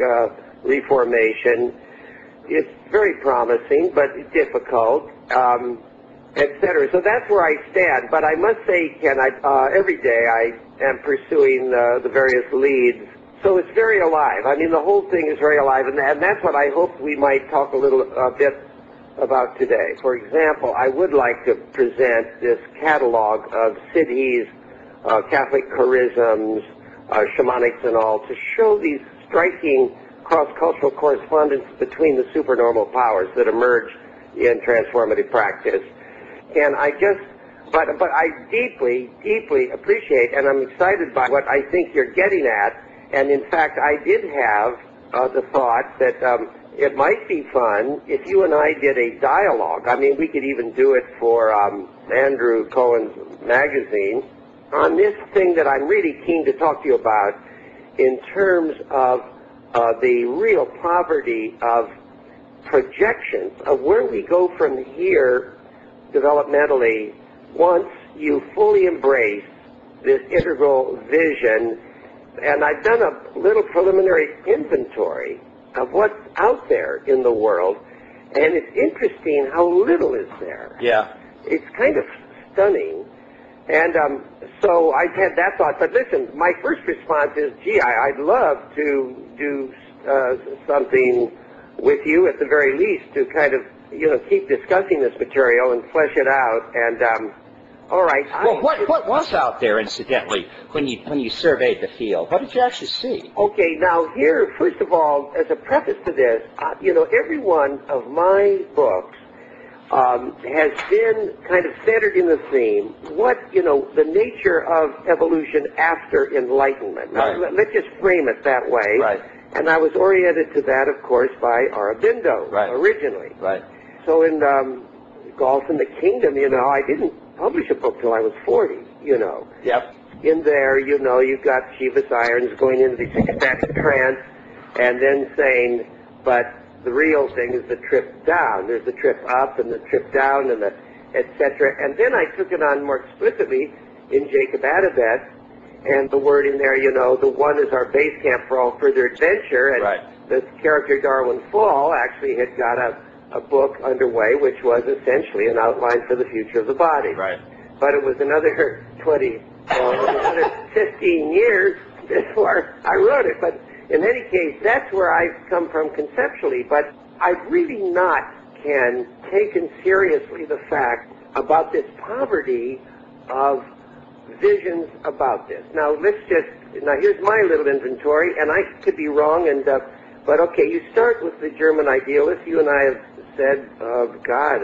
Speaker 3: reformation. It's very promising, but difficult, etc. So that's where I stand. But I must say, Ken, every day I am pursuing the various leads. So it's very alive. I mean, the whole thing is very alive, and that's what I hope we might talk a bit about today. For example, I would like to present this catalog of Siddhis, Catholic charisms, shamanics and all, to show these striking cross-cultural correspondence between the supernormal powers that emerge in transformative practice. And but I deeply, deeply appreciate, and I'm excited by what I think you're getting at. And in fact, I did have the thought that it might be fun if you and I did a dialogue. I mean, we could even do it for Andrew Cohen's magazine on this thing that I'm really keen to talk to you about in terms of the real poverty of projections of where we go from here developmentally once you fully embrace this integral vision. And I've done a little preliminary inventory of what's out there in the world, and it's interesting how little is there.
Speaker 2: Yeah.
Speaker 3: It's kind of stunning. And so I've had that thought. But listen, my first response is, gee, I'd love to do something with you at the very least to kind of, you know, keep discussing this material and flesh it out. And all right.
Speaker 2: Well, what was out there, incidentally, when you surveyed the field? What did you actually see?
Speaker 3: Okay, now here, first of all, as a preface to this, you know, every one of my books has been kind of centered in the theme, the nature of evolution after Enlightenment. Now,
Speaker 2: Right.
Speaker 3: let's just frame it that way.
Speaker 2: Right.
Speaker 3: And I was oriented to that, of course, by Aurobindo originally.
Speaker 2: Right.
Speaker 3: So in Golf in the Kingdom, you know, I didn't publish a book till I was 40, you know.
Speaker 2: Yep.
Speaker 3: In there, you know, you've got Shivas Irons going into this ecstatic trance and then saying, but the real thing is the trip down. There's the trip up and the trip down and the etc. And then I took it on more explicitly in Jacob Atabet, and the word in there, you know, the one is our base camp for all further adventure. And the character Darwin Fall actually had got a book underway, which was essentially an outline for the future of the body.
Speaker 2: Right.
Speaker 3: But it was another 15 years before I wrote it. But in any case, that's where I've come from conceptually. But I've really not, Ken, taken seriously the fact about this poverty of visions about this. Now, here's my little inventory, and I could be wrong, but okay, you start with the German idealists. You and I have said of God,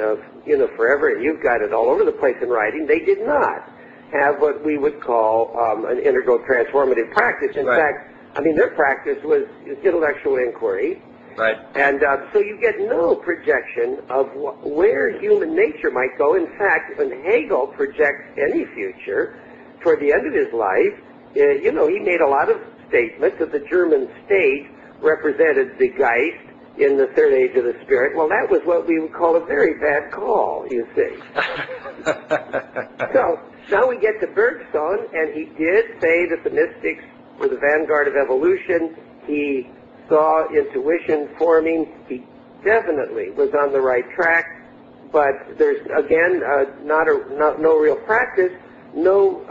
Speaker 3: forever, and you've got it all over the place in writing. They did not have what we would call an integral transformative practice. In fact, I mean, their practice was intellectual inquiry.
Speaker 2: Right.
Speaker 3: And so you get no projection of where human nature might go. In fact, when Hegel projects any future toward the end of his life, he made a lot of statements that the German state represented the Geist in the third age of the Spirit. Well, that was what we would call a very bad call, you see. So now we get to Bergson, and he did say that the mystics were the vanguard of evolution. He saw intuition forming. He definitely was on the right track, but there's, again, no real practice, no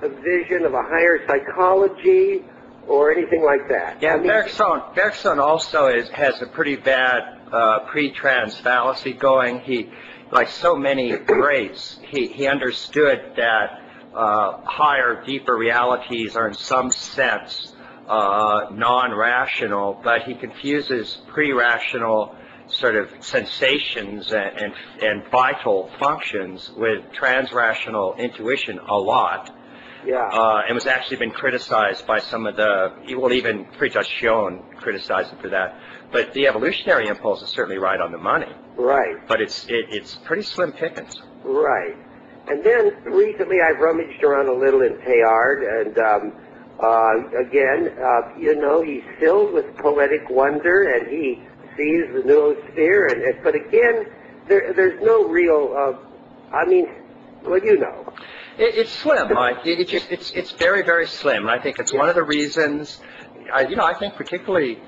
Speaker 3: a vision of a higher psychology or anything like that.
Speaker 2: Yeah, Bergson also has a pretty bad pre-trans fallacy going. He, like so many greats, he understood that higher, deeper realities are in some sense non-rational, but he confuses pre-rational sort of sensations and vital functions with trans-rational intuition a lot.
Speaker 3: Yeah.
Speaker 2: And was actually been criticized by some of the, well, even Friedrich Schoen criticized him for that. But the evolutionary impulse is certainly right on the money.
Speaker 3: Right.
Speaker 2: But it's pretty slim pickings.
Speaker 3: Right. And then recently I've rummaged around a little in Teilhard, and again, you know, he's filled with poetic wonder, and he sees the noosphere, but again, there's no real, I mean, well, you know.
Speaker 2: It's slim, Mike. It's very, very slim. And I think it's one of the reasons, you know, I think particularly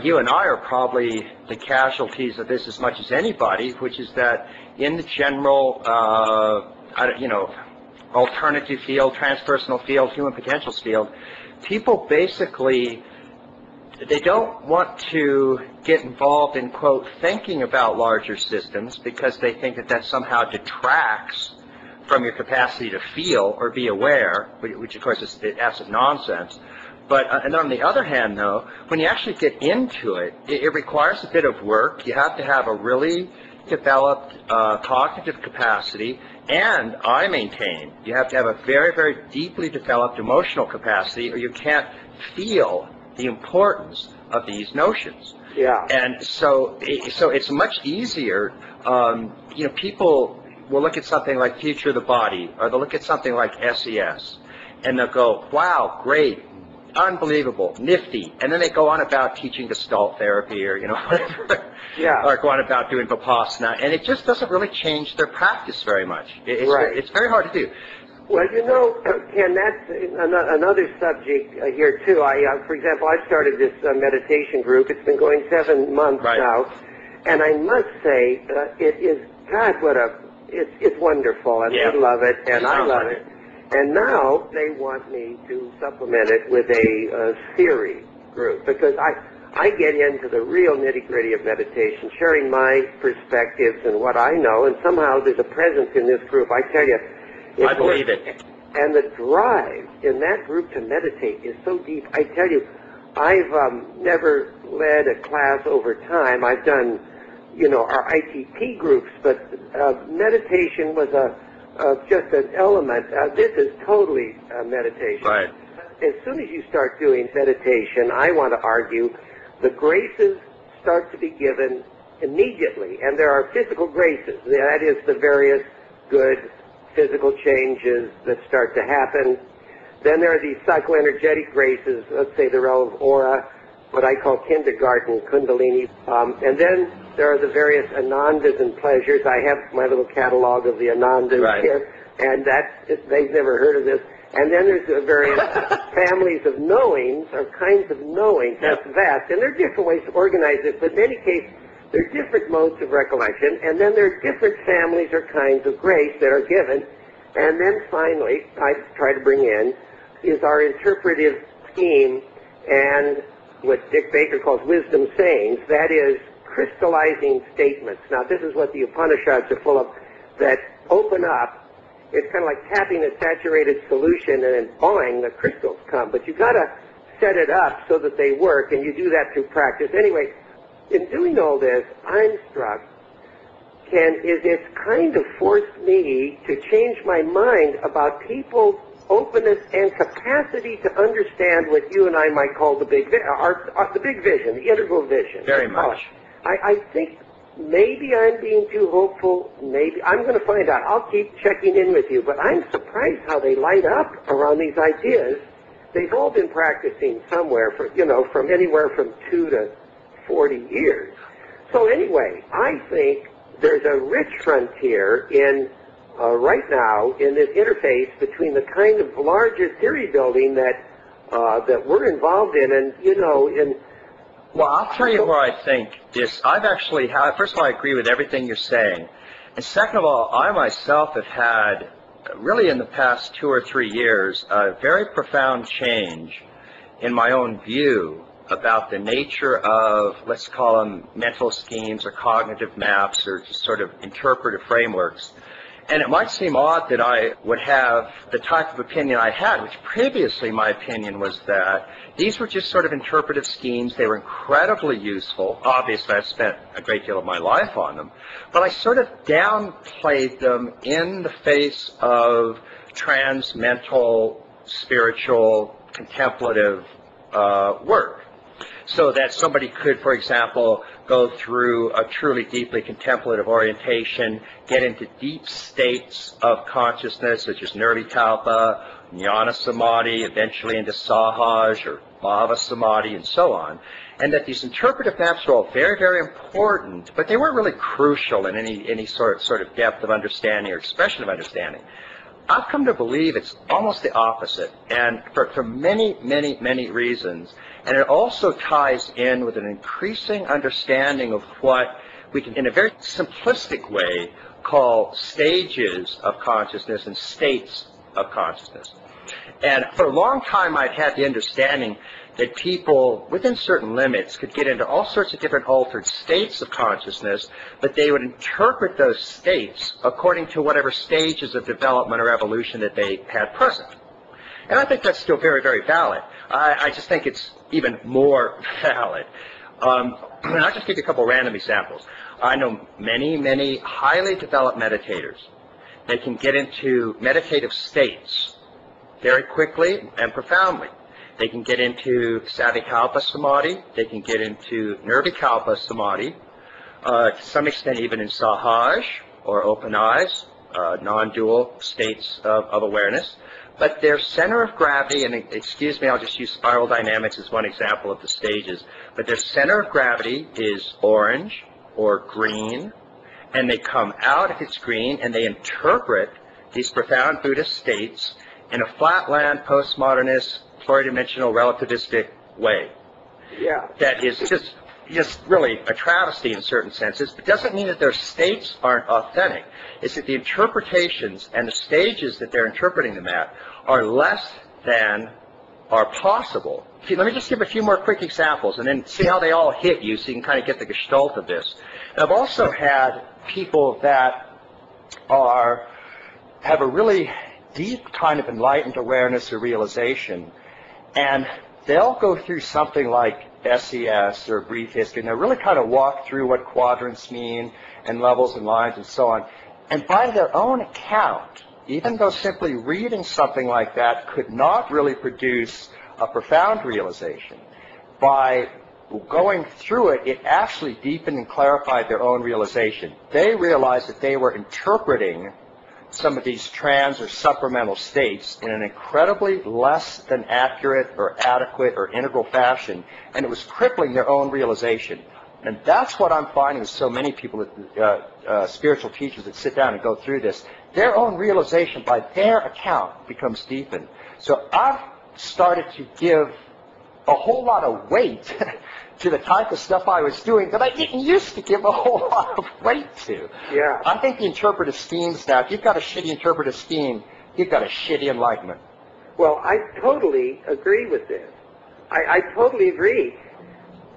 Speaker 2: you and I are probably the casualties of this as much as anybody, which is that in the general, you know, alternative field, transpersonal field, human potentials field, people basically, they don't want to get involved in, quote, thinking about larger systems because they think that somehow detracts from your capacity to feel or be aware, which of course is absolute nonsense. But and on the other hand, though, when you actually get into it, it requires a bit of work. You have to have a really developed cognitive capacity, and I maintain you have to have a very, very deeply developed emotional capacity, or you can't feel the importance of these notions.
Speaker 3: Yeah.
Speaker 2: And so it's much easier. You know, people will look at something like Future of the Body, or they'll look at something like SES, and they'll go, wow, great, unbelievable, nifty, and then they go on about teaching Gestalt therapy or, you know, whatever,
Speaker 3: yeah.
Speaker 2: or go on about doing Vipassana, and it just doesn't really change their practice very much. It's very hard to do.
Speaker 3: Well, you know, Ken, that's another subject here, too. For example, I started this meditation group. It's been going 7 months now, and I must say, it is, God, it's wonderful, and they love it, and I love it. And now they want me to supplement it with a theory group, because I get into the real nitty-gritty of meditation, sharing my perspectives and what I know, and somehow there's a presence in this group. I tell you,
Speaker 2: I believe it.
Speaker 3: And the drive in that group to meditate is so deep. I tell you, I've never led a class over time. I've done, you know, our ITP groups, but meditation was just an element. This is totally meditation.
Speaker 2: Right.
Speaker 3: As soon as you start doing meditation, I want to argue the graces start to be given immediately, and there are physical graces. That is the various good physical changes that start to happen. Then there are these psychoenergetic graces, let's say the realm of aura, what I call kindergarten, kundalini. And then there are the various anandas and pleasures. I have my little catalog of the anandas here, and they've never heard of this. And then there's the various families of knowings, or kinds of knowings. That's vast. And there are different ways to organize it, but in any case, there are different modes of recollection, and then there are different families or kinds of grace that are given. And then finally, I try to bring in is our interpretive scheme and what Dick Baker calls wisdom sayings, that is crystallizing statements. Now, this is what the Upanishads are full of, that open up. It's kind of like tapping a saturated solution and then boing, the crystals come. But you've got to set it up so that they work, and you do that through practice. Anyway, in doing all this, I'm struck, Ken, it's kind of forced me to change my mind about people's openness and capacity to understand what you and I might call the big vision, the integral vision.
Speaker 2: Very much.
Speaker 3: I think maybe I'm being too hopeful. Maybe I'm going to find out. I'll keep checking in with you, but I'm surprised how they light up around these ideas. They've all been practicing somewhere from anywhere from 2 to 40 years. So anyway, I think there's a rich frontier in right now in this interface between the kind of larger theory building that we're involved in, and
Speaker 2: Well, I'll tell you where I think this. First of all, I agree with everything you're saying, and second of all, I myself have had, really in the past 2 or 3 years, a very profound change in my own view about the nature of, let's call them mental schemes or cognitive maps or just sort of interpretive frameworks. And it might seem odd that I would have the type of opinion I had, which previously my opinion was that these were just sort of interpretive schemes. They were incredibly useful. Obviously, I've spent a great deal of my life on them. But I sort of downplayed them in the face of transmental, spiritual, contemplative work. So that somebody could, for example, go through a truly deeply contemplative orientation, get into deep states of consciousness, such as nirvikalpa, jnana samadhi, eventually into sahaj or bhava samadhi, and so on. And that these interpretive maps are all very, very important, but they weren't really crucial in any sort of depth of understanding or expression of understanding. I've come to believe it's almost the opposite, and for many, many, many reasons. And it also ties in with an increasing understanding of what we can, in a very simplistic way, call stages of consciousness and states of consciousness. And for a long time, I'd had the understanding that people, within certain limits, could get into all sorts of different altered states of consciousness, but they would interpret those states according to whatever stages of development or evolution that they had present. And I think that's still very, very valid. I just think it's even more valid. I'll just give you a couple random examples. I know many, many highly developed meditators. They can get into meditative states very quickly and profoundly. They can get into savikalpa samadhi. They can get into nirvikalpa samadhi. To some extent even in sahaj or open eyes, non-dual states of awareness. But their center of gravity, and excuse me, I'll just use spiral dynamics as one example of the stages, but their center of gravity is orange or green, and they come out if it's green, and they interpret these profound Buddhist states in a flatland, postmodernist, pluridimensional, relativistic way.
Speaker 3: Yeah.
Speaker 2: That is just really a travesty in certain senses, but doesn't mean that their states aren't authentic. It's that the interpretations and the stages that they're interpreting them at are less than are possible. See, let me just give a few more quick examples and then see how they all hit you so you can kind of get the gestalt of this. And I've also had people that have a really deep kind of enlightened awareness or realization, and they'll go through something like SES or brief history, and they'll really kind of walk through what quadrants mean and levels and lines and so on. And by their own account, even though simply reading something like that could not really produce a profound realization, by going through it, it actually deepened and clarified their own realization. They realized that they were interpreting some of these trans or supplemental states in an incredibly less than accurate or adequate or integral fashion, and it was crippling their own realization. And that's what I'm finding with so many people, spiritual teachers that sit down and go through this. Their own realization, by their account, becomes deepened. So I've started to give a whole lot of weight to the type of stuff I was doing that I didn't used to give a whole lot of weight to.
Speaker 3: Yeah.
Speaker 2: I think the interpretive schemes now, if you've got a shitty interpretive scheme, you've got a shitty enlightenment.
Speaker 3: Well, I totally agree with this. I totally agree.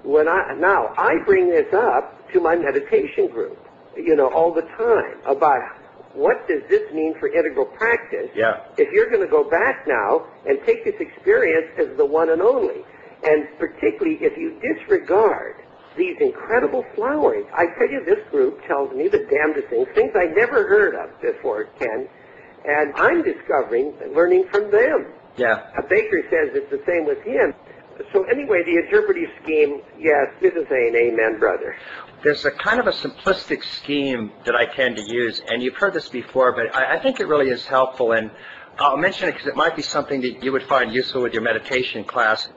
Speaker 3: Now, I bring this up to my meditation group, all the time about what does this mean for integral practice.
Speaker 2: Yeah.
Speaker 3: If you're going to go back now and take this experience as the one and only. And particularly if you disregard these incredible flowerings. I tell you, this group tells me the damnedest things I never heard of before, Ken. And I'm discovering, learning from them.
Speaker 2: Yeah.
Speaker 3: Baker says it's the same with him. So anyway, the interpretive scheme, yes, this is saying amen, brother.
Speaker 2: There's a kind of a simplistic scheme that I tend to use, and you've heard this before, but I think it really is helpful, and I'll mention it because it might be something that you would find useful with your meditation class.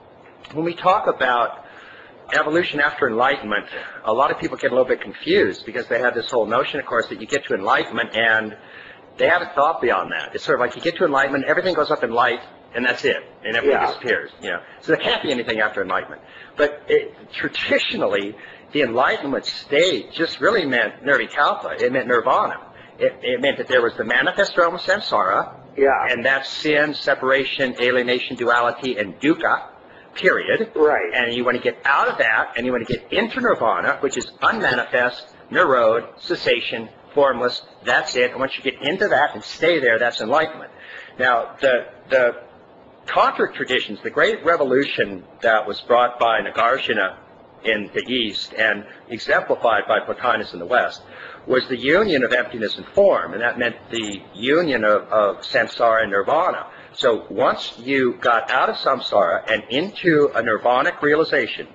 Speaker 2: When we talk about evolution after enlightenment, a lot of people get a little bit confused because they have this whole notion, of course, that you get to enlightenment and they haven't thought beyond that. It's sort of like you get to enlightenment, everything goes up in light, and that's it, and everything disappears. So there can't be anything after enlightenment. But traditionally, the enlightenment state just really meant nirvikalpa. It meant nirvana. It meant that there was the manifest realm of samsara, and that's sin, separation, alienation, duality, and dukkha.
Speaker 4: period.
Speaker 3: Right.
Speaker 4: And you want to get out of that, and you want to get into nirvana, which is unmanifest, nirode, cessation, formless. That's it. And once you get into that and stay there, that's enlightenment. Now, the tantric traditions, the great revolution that was brought by Nagarjuna in the East and exemplified by Plotinus in the West, was the union of emptiness and form, and that meant the union of samsara and nirvana. So once you got out of samsara and into a nirvanic realization,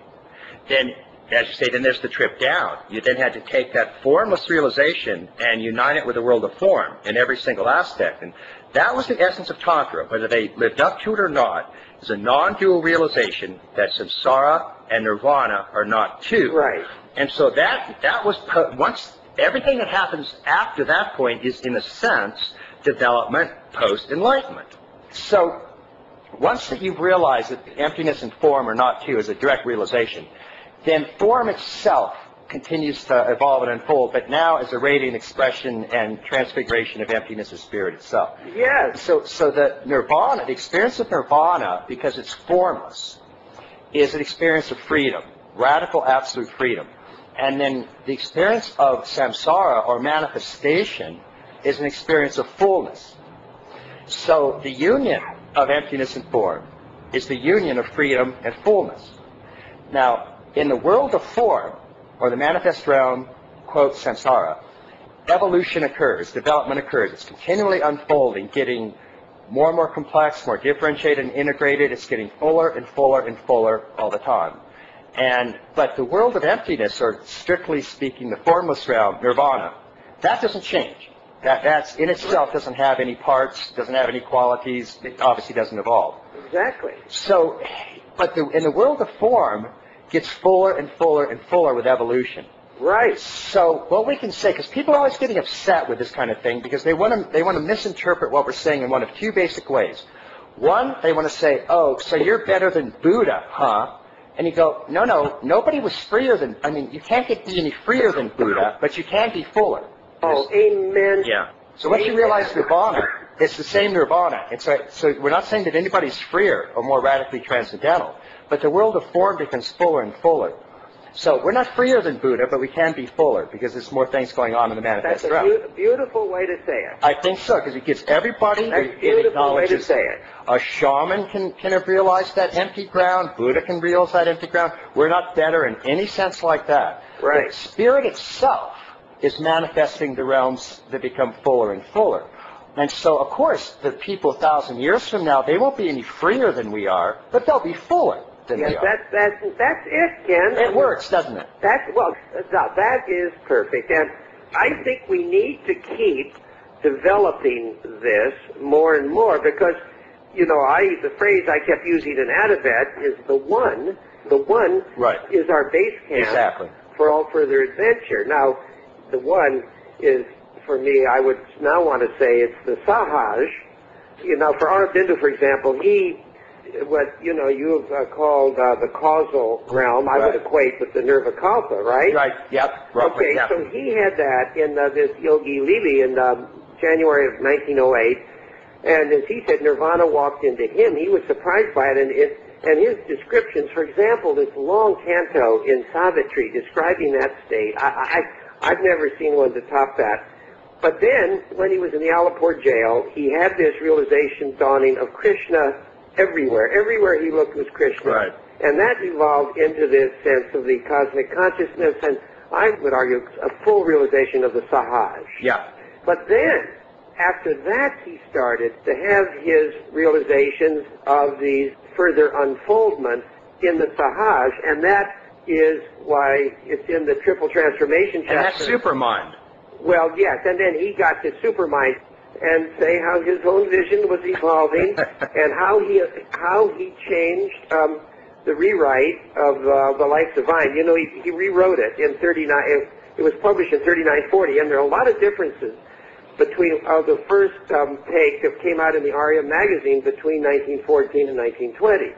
Speaker 4: then, as you say, then there's the trip down. You then had to take that formless realization and unite it with the world of form in every single aspect. And that was the essence of Tantra. Whether they lived up to it or not, is a non-dual realization that samsara and nirvana are not two.
Speaker 3: Right.
Speaker 4: And so that was, once everything that happens after that point is, in a sense, development post-enlightenment. So once that you've realized that emptiness and form are not two as a direct realization, then form itself continues to evolve and unfold, but now as a radiant expression and transfiguration of emptiness of spirit itself.
Speaker 3: Yes.
Speaker 4: So the nirvana, the experience of nirvana, because it's formless, is an experience of freedom, radical absolute freedom. And then the experience of samsara, or manifestation, is an experience of fullness. So the union of emptiness and form is the union of freedom and fullness. Now, in the world of form, or the manifest realm, quote, samsara, evolution occurs, development occurs. It's continually unfolding, getting more and more complex, more differentiated and integrated. It's getting fuller and fuller and fuller all the time. But the world of emptiness, or strictly speaking, the formless realm, nirvana, that doesn't change. That's in itself doesn't have any parts, doesn't have any qualities. It obviously doesn't evolve.
Speaker 3: Exactly.
Speaker 4: So, but in the world of form, gets fuller and fuller and fuller with evolution.
Speaker 3: Right.
Speaker 4: So what we can say, because people are always getting upset with this kind of thing, because they want to misinterpret what we're saying in one of two basic ways. One, they want to say, oh, so you're better than Buddha, huh? And you go, no, nobody was freer than, you can't be any freer than Buddha, but you can be fuller.
Speaker 3: Oh, amen.
Speaker 4: Yeah. So once you realize nirvana, it's the same nirvana. And so we're not saying that anybody's freer or more radically transcendental, but the world of form becomes fuller and fuller. So we're not freer than Buddha, but we can be fuller because there's more things going on in the manifest realm.
Speaker 3: That's a beautiful way to say it.
Speaker 4: I think so, because it gives everybody,
Speaker 3: That's a beautiful way to say it.
Speaker 4: A shaman can have realized that empty ground. Buddha can realize that empty ground. We're not better in any sense like that.
Speaker 3: Right.
Speaker 4: The spirit itself is manifesting the realms that become fuller and fuller. And so, of course, the people 1,000 years from now, they won't be any freer than we are, but they'll be fuller than we are.
Speaker 3: That's it, Ken.
Speaker 4: It works, doesn't it?
Speaker 3: That is perfect. And I think we need to keep developing this more and more because, the phrase I kept using in Atabet is the one. The one
Speaker 4: right.
Speaker 3: is our base camp
Speaker 4: exactly.
Speaker 3: for all further adventure. Now, the one is, for me, I would now want to say it's the Sahaj. For Aurobindo, for example, what you've called the causal realm, I would equate with the Nirvikalpa, right?
Speaker 4: Right, yep. Roughly,
Speaker 3: okay,
Speaker 4: yep.
Speaker 3: So he had that in this Yogi Lili in January of 1908, and as he said, Nirvana walked into him. He was surprised by it, and his descriptions, for example, this long canto in Savitri describing that state, I've never seen one to top that. But then, when he was in the Alipur jail, he had this realization dawning of Krishna everywhere. Everywhere he looked was Krishna.
Speaker 4: Right.
Speaker 3: And that evolved into this sense of the cosmic consciousness, and I would argue a full realization of the Sahaj.
Speaker 4: Yeah.
Speaker 3: But then, after that, he started to have his realizations of these further unfoldments in the Sahaj, and that is why it's in the Triple Transformation chapter.
Speaker 4: And that's Supermind.
Speaker 3: Well, yes, and then he got to Supermind and say how his own vision was evolving and how he changed the rewrite of the Life Divine. He rewrote it in 39. It was published in 3940, and there are a lot of differences between the first take that came out in the Arya magazine between 1914 and 1920.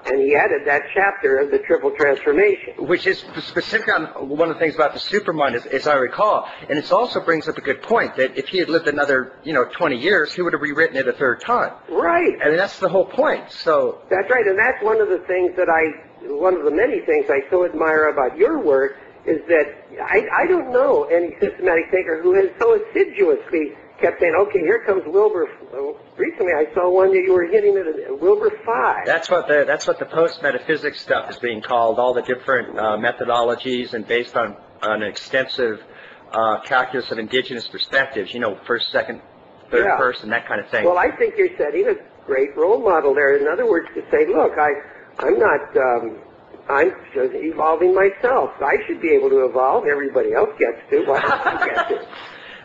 Speaker 3: And he added that chapter of the triple transformation.
Speaker 4: Which is specific on one of the things about the Supermind, as I recall. And it also brings up a good point, that if he had lived another, 20 years, he would have rewritten it a third time.
Speaker 3: Right.
Speaker 4: I mean, that's the whole point. So
Speaker 3: that's right, and that's one of the things that one of the many things I so admire about your work is that I don't know any systematic thinker who has so assiduously kept saying, okay, here comes Wilber. Recently I saw one that you were hitting at Wilber 5.
Speaker 4: That's what the post-metaphysics stuff is being called, all the different methodologies and based on an extensive calculus of indigenous perspectives, first, second, third person, that kind of thing.
Speaker 3: Well, I think you're setting a great role model there. In other words, to say, look, I'm not, I'm just evolving myself. I should be able to evolve. Everybody else gets to. Why don't I get to?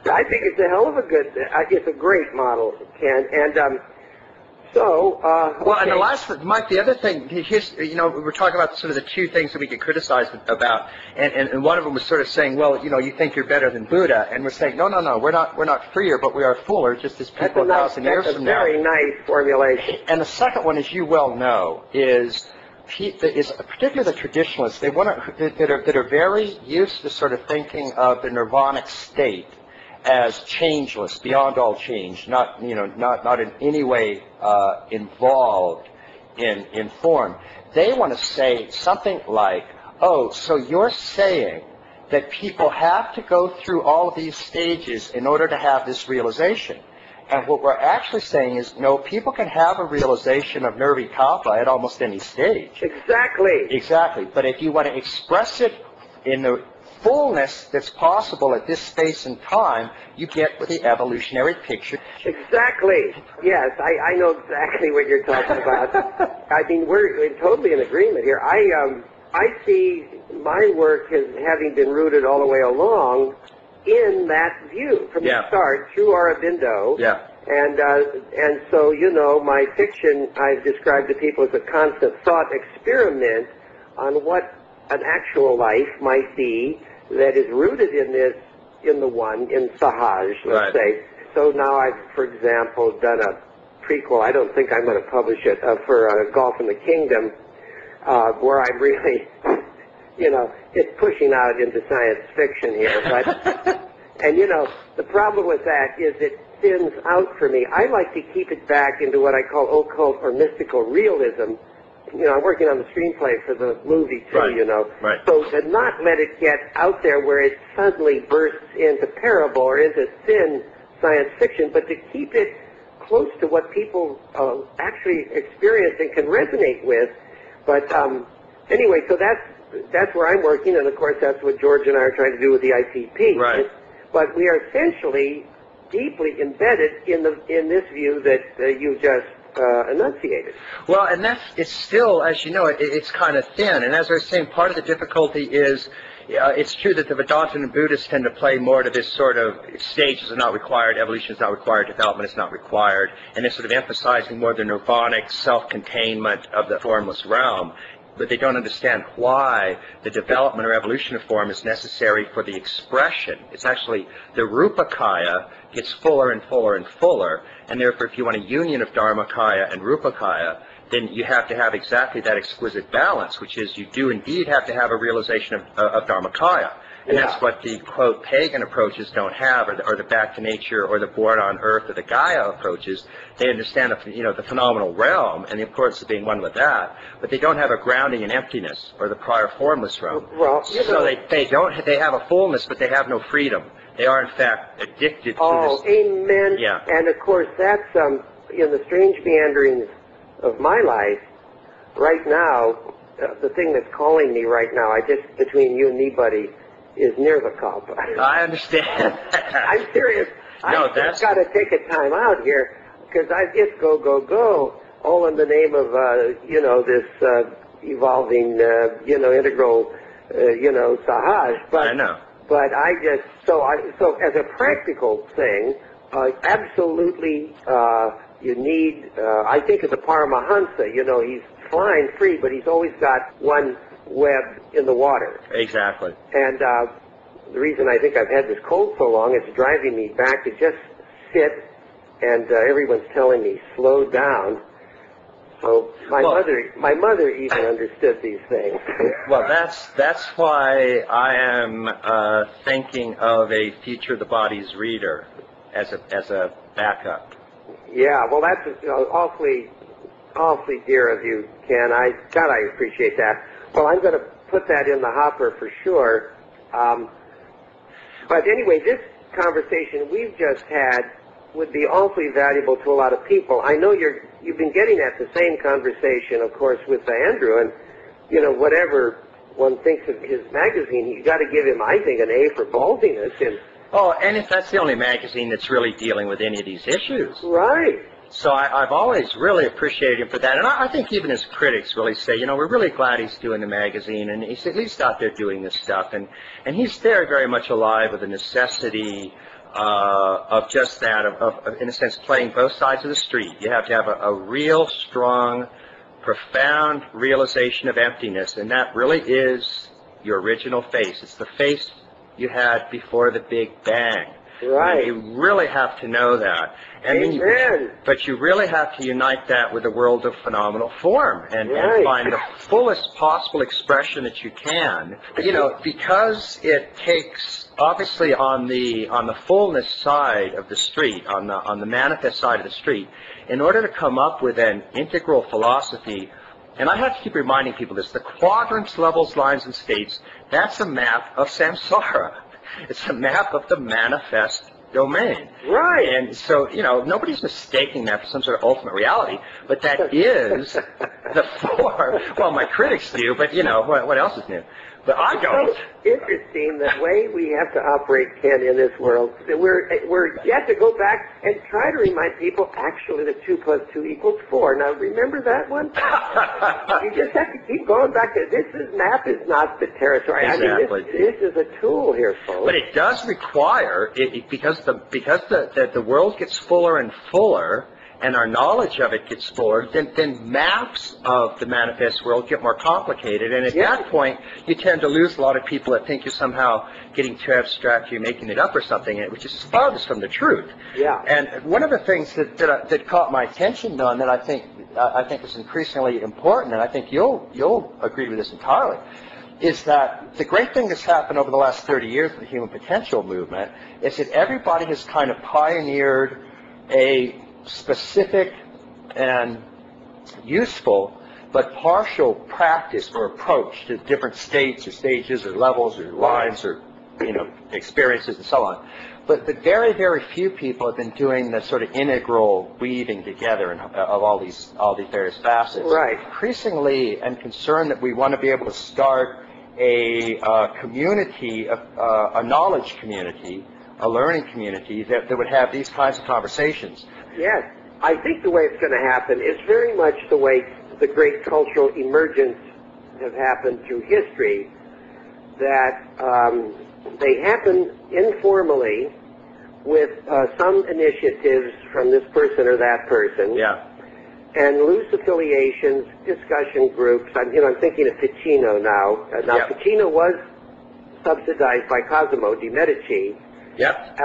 Speaker 3: I think it's a hell of a good, it's a great model, Ken. And so,
Speaker 4: well, and the last, Mike, the other thing, we're talking about sort of the two things that we get criticized about, and one of them was sort of saying, well, you think you're better than Buddha, and we're saying, no, we're not freer, but we are fuller, just as people 1,000 years from now.
Speaker 3: That's a very nice formulation.
Speaker 4: And the second one, as you well know, is particularly the traditionalists, that are very used to sort of thinking of the nirvanic state as changeless, beyond all change, not in any way involved in form. They want to say something like, oh, so you're saying that people have to go through all of these stages in order to have this realization. And what we're actually saying is, no, people can have a realization of nirvikalpa at almost any stage. Exactly. But if you want to express it in the fullness that's possible at this space and time, you get with the evolutionary picture.
Speaker 3: Exactly. Yes, I know exactly what you're talking about. I mean, we're totally in agreement here. I see my work as having been rooted all the way along in that view from the start through Aurobindo.
Speaker 4: Yeah.
Speaker 3: And so, my fiction I've described to people as a constant thought experiment on what an actual life might be that is rooted in the one, in Sahaj, let's say. So now I've, for example, done a prequel. I don't think I'm going to publish it for Golf in the Kingdom, where I'm really, it's pushing out into science fiction here. But and the problem with that is it thins out for me. I like to keep it back into what I call occult or mystical realism. I'm working on the screenplay for the movie, too,
Speaker 4: Right.
Speaker 3: So to not let it get out there where it suddenly bursts into parable or into thin science fiction, but to keep it close to what people actually experience and can resonate with. But anyway, so that's where I'm working, and of course that's what George and I are trying to do with the ICP.
Speaker 4: Right.
Speaker 3: But we are essentially deeply embedded in this view that you just enunciated.
Speaker 4: Well, and it's still, as you know, it's kind of thin. And as I was saying, part of the difficulty is it's true that the Vedantin and Buddhists tend to play more to this sort of stages are not required, evolution is not required, development is not required, and they're sort of emphasizing more the nirvanic self-containment of the formless realm. But they don't understand why the development or evolution of form is necessary for the expression. It's actually the Rupakaya gets fuller and fuller and fuller, and therefore if you want a union of Dharmakaya and Rupakaya, then you have to have exactly that exquisite balance, which is you do indeed have to have a realization of Dharmakaya. And that's what the, quote, pagan approaches don't have, or the back to nature, or the born on earth, or the Gaia approaches. They understand, the phenomenal realm, and the importance of being one with that, but they don't have a grounding in emptiness, or the prior formless realm.
Speaker 3: Well,
Speaker 4: so they have a fullness, but they have no freedom. They are, in fact, addicted to this.
Speaker 3: Oh, amen.
Speaker 4: Yeah.
Speaker 3: And, of course, that's in the strange meanderings of my life. Right now, the thing that's calling me right now, between you and me, buddy, is Nirvikalpa.
Speaker 4: I understand.
Speaker 3: I'm serious. I've just got to take a time out here, because I just go, all in the name of, this evolving, integral, Sahaj. But,
Speaker 4: I know.
Speaker 3: But so as a practical thing, absolutely, you need, I think of the Paramahansa, he's flying free, but he's always got one web in the water.
Speaker 4: Exactly.
Speaker 3: And the reason I think I've had this cold so long, it's driving me back to just sit, and everyone's telling me, slow down. So my mother even understood these things.
Speaker 4: Well, that's why I am thinking of a Future of the Body's reader as a backup.
Speaker 3: Yeah, well, that's awfully dear of you, Ken. I appreciate that. Well, I'm going to put that in the hopper for sure. But anyway, this conversation we've just had would be awfully valuable to a lot of people. I know you've been getting at the same conversation, of course, with Andrew, and whatever one thinks of his magazine, you got to give him, I think, an A for ballsiness.
Speaker 4: And if that's the only magazine that's really dealing with any of these issues,
Speaker 3: right?
Speaker 4: So I've always really appreciated him for that, and I think even his critics really say, we're really glad he's doing the magazine, and he's at least out there doing this stuff, and he's very, very much alive with the necessity of just that, of in a sense, playing both sides of the street. You have to have a real strong, profound realization of emptiness, and that really is your original face. It's the face you had before the Big Bang.
Speaker 3: Right.
Speaker 4: You really have to know that. But you really have to unite that with the world of phenomenal form and find the fullest possible expression that you can. Because it takes, obviously, on the fullness side of the street, on the manifest side of the street, in order to come up with an integral philosophy. And I have to keep reminding people this: the quadrants, levels, lines, and states, that's a map of samsara. It's a map of the manifest domain.
Speaker 3: Right.
Speaker 4: And so, nobody's mistaking that for some sort of ultimate reality, but that is the form. Well, my critics do, but, what else is new? But I don't.
Speaker 3: It's so interesting the way we have to operate, Ken, in this world. You have to go back and try to remind people, actually, that 2 + 2 = 4. Now, remember that one? You just have to keep going back to map is not the territory.
Speaker 4: Exactly.
Speaker 3: I mean, this is a tool here, folks.
Speaker 4: But it does require, because the world gets fuller and fuller, and our knowledge of it gets fuller, then maps of the manifest world get more complicated, and at that point, you tend to lose a lot of people that think you're somehow getting too abstract, you're making it up or something, which is farthest from the truth.
Speaker 3: Yeah.
Speaker 4: And one of the things that caught my attention, though, and that I think is increasingly important, and I think you'll agree with this entirely, is that the great thing that's happened over the last 30 years with the human potential movement is that everybody has kind of pioneered a specific and useful but partial practice or approach to different states or stages or levels or lines or experiences and so on. But very, very few people have been doing the sort of integral weaving together of all these various facets.
Speaker 3: Right.
Speaker 4: Increasingly, I'm concerned that we want to be able to start a community, a knowledge community, a learning community that would have these kinds of conversations.
Speaker 3: Yes. I think the way it's going to happen is very much the way the great cultural emergence have happened through history, that they happen informally with some initiatives from this person or that person.
Speaker 4: Yeah.
Speaker 3: And loose affiliations, discussion groups. I'm thinking of Ficino now. Ficino was subsidized by Cosimo de' Medici.
Speaker 4: Yep.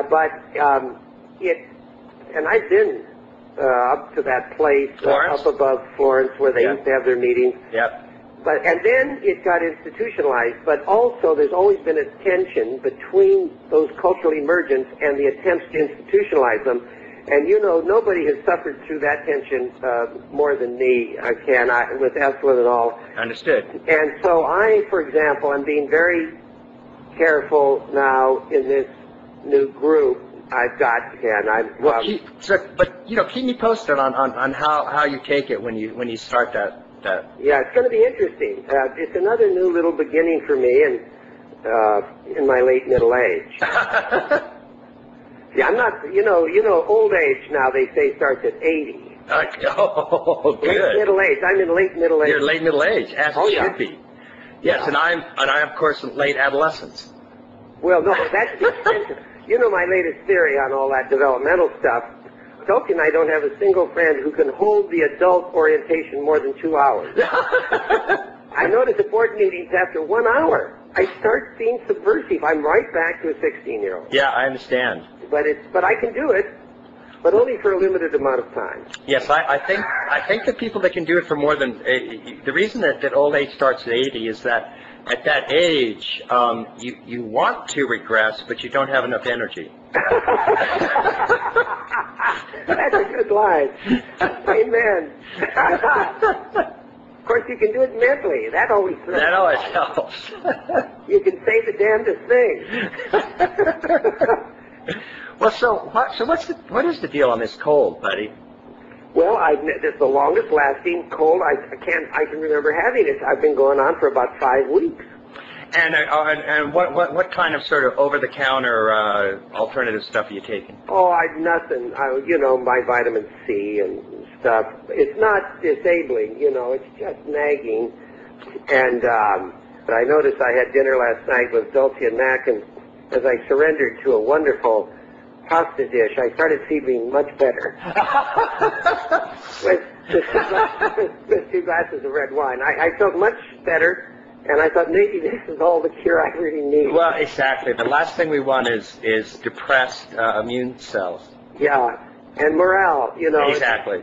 Speaker 3: And I've been up to that place up above Florence where they used to have their meetings.
Speaker 4: Yep.
Speaker 3: And then it got institutionalized. But also, there's always been a tension between those cultural emergence and the attempts to institutionalize them. And nobody has suffered through that tension more than me, Ken, with Esalen and all.
Speaker 4: Understood.
Speaker 3: And so I, for example, am being very careful now in this new group I've got, Ken. Keep
Speaker 4: me posted on how you take it when you start that.
Speaker 3: Yeah, it's going to be interesting. It's another new little beginning for me, and in my late middle age. Yeah, I'm not, old age now, they say, starts at 80.
Speaker 4: Oh, good.
Speaker 3: Late middle age. I'm in late middle age.
Speaker 4: You're late middle age, as it should be. Yes, yeah. and I'm, of course, in late adolescence.
Speaker 3: Well, no, that's expensive. My latest theory on all that developmental stuff. Token, I don't have a single friend who can hold the adult orientation more than 2 hours. I notice at board meetings after 1 hour, I start being subversive. I'm right back to a 16-year-old.
Speaker 4: Yeah, I understand.
Speaker 3: But I can do it. but only for a limited amount of time.
Speaker 4: Yes, I think that people that can do it for more than the reason that old age starts at 80 is that at that age you want to regress, but you don't have enough energy.
Speaker 3: That's a good line. Amen. Of course, you can do it mentally. That always helps.
Speaker 4: That always helps.
Speaker 3: You can say the damnedest thing.
Speaker 4: Well, so what is the deal on this cold, buddy?
Speaker 3: Well, this is the longest lasting cold I can remember having it. I've been going on for about 5 weeks.
Speaker 4: And what kind of sort of over-the-counter alternative stuff are you taking?
Speaker 3: Oh, nothing. My vitamin C and stuff. It's not disabling, it's just nagging. And but I noticed I had dinner last night with Dulce and Mac, and as I surrendered to a wonderful pasta dish, I started feeling much better. with 2 glasses of red wine. I felt much better. And I thought maybe this is all the cure I really need.
Speaker 4: Well, exactly. The last thing we want is depressed immune cells.
Speaker 3: Yeah, and morale,
Speaker 4: Exactly.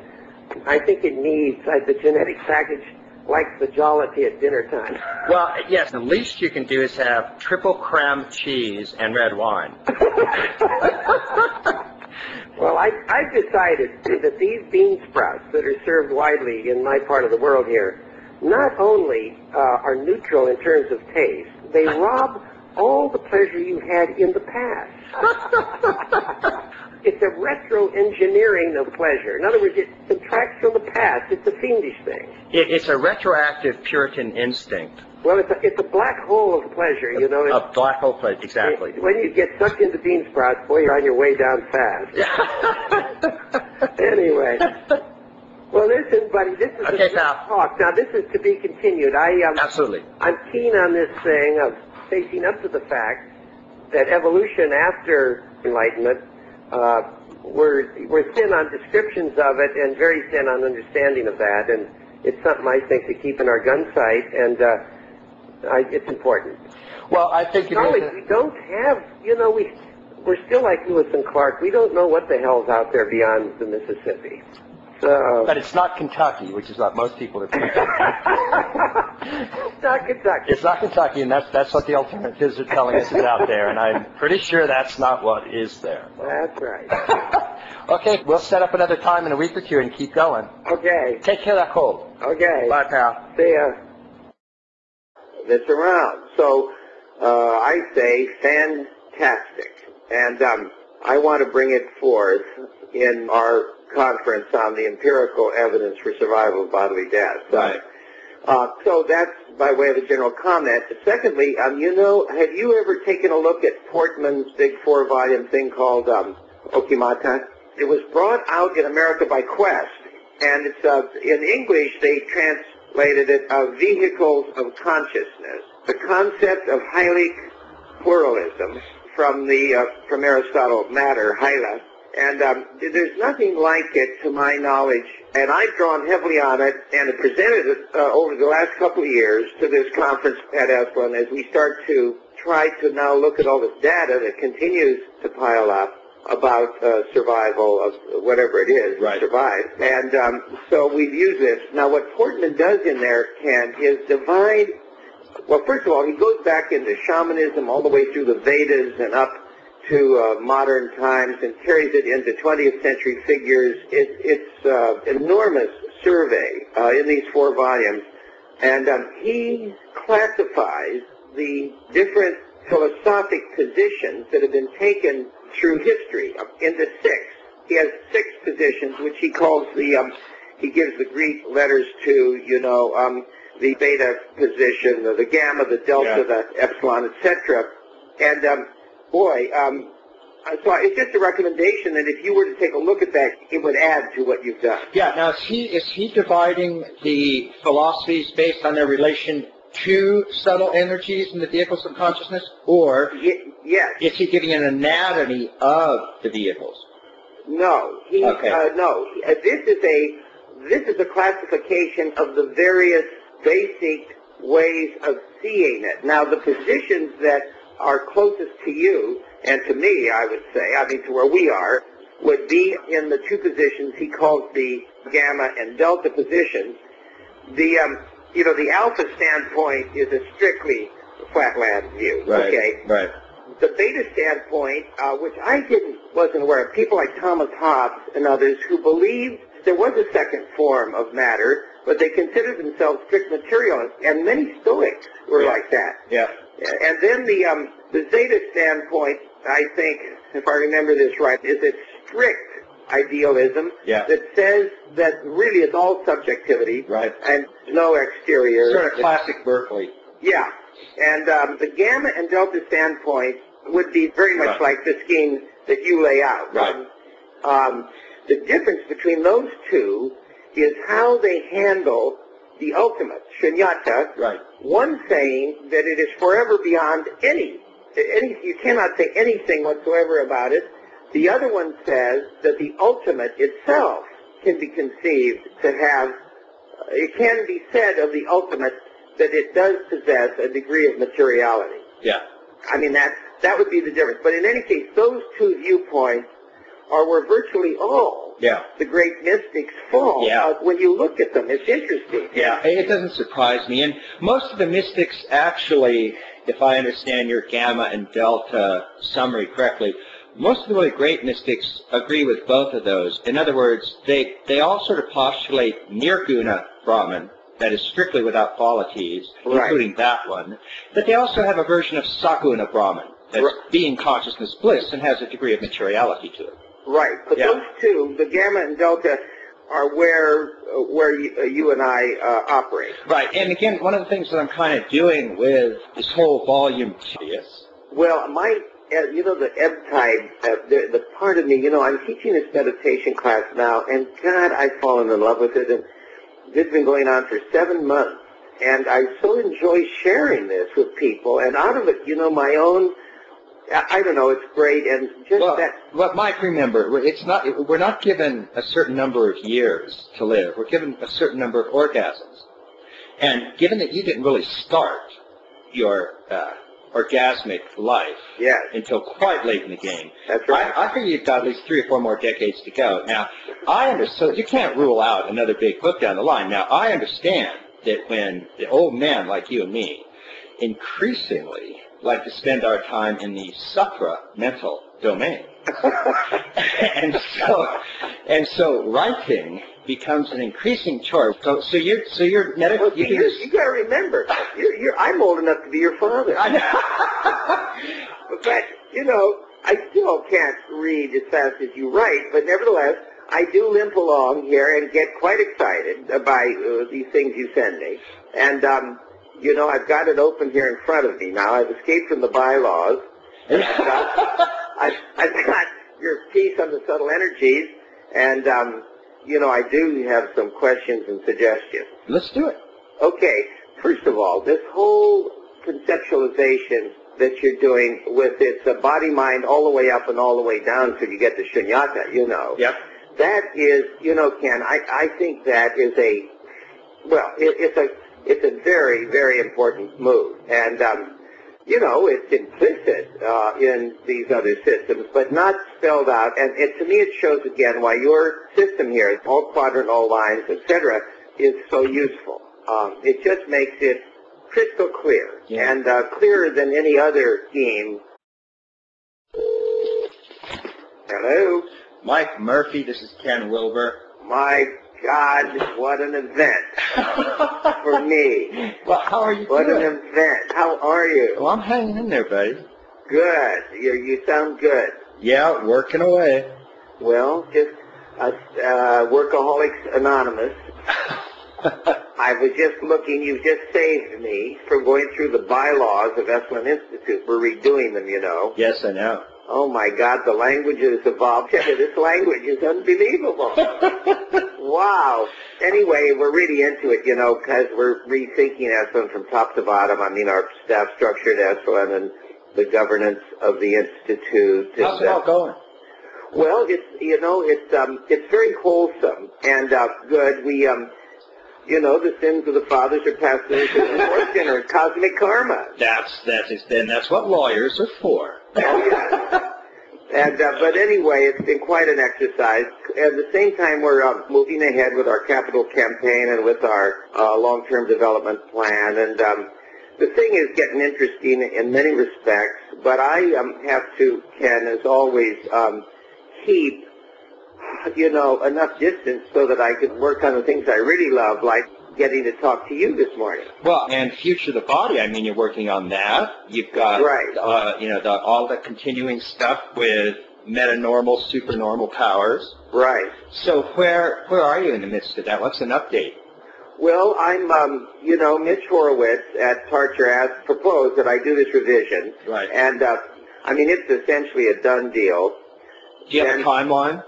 Speaker 3: I think it needs, the genetic package likes the jollity at dinner time.
Speaker 4: Well, yes, the least you can do is have triple creme cheese and red wine.
Speaker 3: Well, I've decided that these bean sprouts that are served widely in my part of the world here not only are neutral in terms of taste, they rob all the pleasure you had in the past. It's a retro-engineering of pleasure. In other words, it subtracts from the past. It's a fiendish thing.
Speaker 4: It's a retroactive Puritan instinct.
Speaker 3: Well, it's a black hole of pleasure,
Speaker 4: A black hole pleasure, exactly.
Speaker 3: When you get sucked into bean sprouts, boy, you're on your way down fast. Anyway. Well, listen, buddy, this is
Speaker 4: okay,
Speaker 3: a talk. Now, this is to be continued.
Speaker 4: Absolutely.
Speaker 3: I'm keen on this thing of facing up to the fact that evolution after Enlightenment, we're thin on descriptions of it and very thin on understanding of that, and it's something I think to keep in our gun sight, and it's important.
Speaker 4: Well, I think
Speaker 3: we don't have, we're still like Lewis and Clark. We don't know what the hell's out there beyond the Mississippi.
Speaker 4: But it's not Kentucky, which is what most people are thinking.
Speaker 3: It's not Kentucky.
Speaker 4: It's not Kentucky, and that's what the alternatives are telling us is out there, and I'm pretty sure that's not what is there.
Speaker 3: That's right.
Speaker 4: Okay, we'll set up another time in a week or two and keep going.
Speaker 3: Okay.
Speaker 4: Take care of that cold.
Speaker 3: Okay.
Speaker 4: Bye, pal.
Speaker 3: See ya.
Speaker 1: That's around. So I say fantastic. And I want to bring it forth in our conference on the empirical evidence for survival of bodily death.
Speaker 2: Right.
Speaker 1: So that's by way of a general comment. Secondly, have you ever taken a look at Portman's big 4-volume thing called Okimata? It was brought out in America by Quest, and it's in English they translated it Vehicles of Consciousness, the concept of Hylic pluralism from Aristotle, matter, hyla. And there's nothing like it, to my knowledge, and I've drawn heavily on it and presented it over the last couple of years to this conference at Esalen as we start to try to now look at all this data that continues to pile up about survival of whatever it is,
Speaker 2: right.
Speaker 1: Survive. And so we've used this. Now what Portman does in there, Ken, is divide, well, first of all, he goes back into shamanism all the way through the Vedas and up to modern times and carries it into 20th century figures. It's enormous survey in these 4 volumes. And he classifies the different philosophic positions that have been taken through history into 6. He has 6 positions, which he calls he gives the Greek letters to, the beta position, the gamma, the delta, the epsilon, etc. And so it's just a recommendation that if you were to take a look at that, it would add to what you've done.
Speaker 2: Yeah, now is he dividing the philosophies based on their relation to subtle energies in the vehicles of consciousness, or
Speaker 1: yes.
Speaker 2: Is he giving an anatomy of the vehicles?
Speaker 1: No. No. This is a classification of the various basic ways of seeing it. Now, the positions that are closest to you, and to me, I would say, to where we are, would be in the two positions he calls the gamma and delta positions. The alpha standpoint is a strictly flatland view.
Speaker 2: Right,
Speaker 1: okay?
Speaker 2: right.
Speaker 1: The beta standpoint, which I wasn't aware of, people like Thomas Hobbes and others who believed there was a second form of matter, but they considered themselves strict materialists, and many Stoics were like that.
Speaker 2: Yeah.
Speaker 1: And then the Zeta standpoint, I think, if I remember this right, is a strict idealism that says that really it's all subjectivity and no exterior.
Speaker 2: Sort of classic Berkeley.
Speaker 1: Yeah. And the gamma and delta standpoint would be very much like the scheme that you lay out.
Speaker 2: Right.
Speaker 1: The difference between those two is how they handle the ultimate, shunyata.
Speaker 2: Right.
Speaker 1: One saying that it is forever beyond any, you cannot say anything whatsoever about it. The other one says that the ultimate itself can be conceived to have, it can be said of the ultimate that it does possess a degree of materiality.
Speaker 2: Yeah.
Speaker 1: I mean, that would be the difference. But in any case, those two viewpoints are where virtually all the great mystics fall. When you look at them, it's interesting.
Speaker 2: Yeah, it doesn't surprise me. And most of the mystics actually, if I understand your gamma and delta summary correctly, most of the really great mystics agree with both of those. In other words, they all sort of postulate Nirguna Brahman, that is strictly without qualities, including that one. But they also have a version of Saguna Brahman, that's being consciousness bliss and has a degree of materiality to it.
Speaker 1: Right, but those two, the gamma and delta, are where you and I operate.
Speaker 2: Right, and again, one of the things that I'm kind of doing with this whole volume 2
Speaker 1: well, the ebb tide, the part of me, I'm teaching this meditation class now, and God, I've fallen in love with it, and this has been going on for 7 months, and I so enjoy sharing this with people, and out of it, my own, I don't know, it's great, and just
Speaker 2: Well, Mike, remember, we're not given a certain number of years to live. We're given a certain number of orgasms. And given that you didn't really start your orgasmic life until quite late in the game,
Speaker 1: that's right.
Speaker 2: I figure you've got at least 3 or 4 more decades to go. Now, so you can't rule out another big hook down the line. Now, I understand that when the old men like you and me increasingly like to spend our time in the supra-mental domain. and so writing becomes an increasing chore. So you're medical.
Speaker 1: You got to remember, I'm old enough to be your father. But I still can't read as fast as you write. But nevertheless, I do limp along here and get quite excited by these things you send me. And I've got it open here in front of me now. I've escaped from the bylaws. I've got your piece on the subtle energies, and, I do have some questions and suggestions.
Speaker 2: Let's do it.
Speaker 1: Okay. First of all, this whole conceptualization that you're doing with its body, mind, all the way up and all the way down so you get to shunyata,
Speaker 2: Yep.
Speaker 1: That is, Ken, I think that is it's a very, very important move. And, it's implicit in these other systems, but not spelled out. And to me, it shows again why your system here, all quadrant, all lines, etc., is so useful. It just makes it crystal clear and clearer than any other scheme. Hello?
Speaker 2: Mike Murphy, this is Ken Wilber.
Speaker 1: My God, what an event for me.
Speaker 2: Well, how are you
Speaker 1: What
Speaker 2: doing?
Speaker 1: an event. How are you?
Speaker 2: Well, I'm hanging in there, buddy.
Speaker 1: Good. You sound good.
Speaker 2: Yeah, working away.
Speaker 1: Well, just Workaholics Anonymous. I was just looking, you just saved me from going through the bylaws of Esalen Institute. We're redoing them,
Speaker 2: Yes, I know.
Speaker 1: Oh my God, the language has evolved. This language is unbelievable. Wow. Anyway, we're really into it, because we're rethinking Esalen from top to bottom. I mean, our staff structure at Esalen and the governance of the Institute.
Speaker 2: How's it all going?
Speaker 1: Well, it's very wholesome and good. We, the sins of the fathers are passed through to the fourth generation, cosmic karma.
Speaker 2: That's what lawyers are for.
Speaker 1: Oh, yeah. And but anyway, it's been quite an exercise. At the same time, we're moving ahead with our capital campaign and with our long-term development plan. And the thing is getting interesting in many respects. But I have to, Ken, as always, keep, enough distance so that I can work on the things I really love, like getting to talk to you this morning.
Speaker 2: Well, and Future the Body, I mean, you're working on that. You've got,
Speaker 1: right.
Speaker 2: All the continuing stuff with metanormal, supernormal powers.
Speaker 1: Right.
Speaker 2: So where are you in the midst of that? What's an update?
Speaker 1: Well, I'm, Mitch Horowitz at Tarcher has proposed that I do this revision.
Speaker 2: Right.
Speaker 1: And, it's essentially a done deal.
Speaker 2: Do you have a timeline?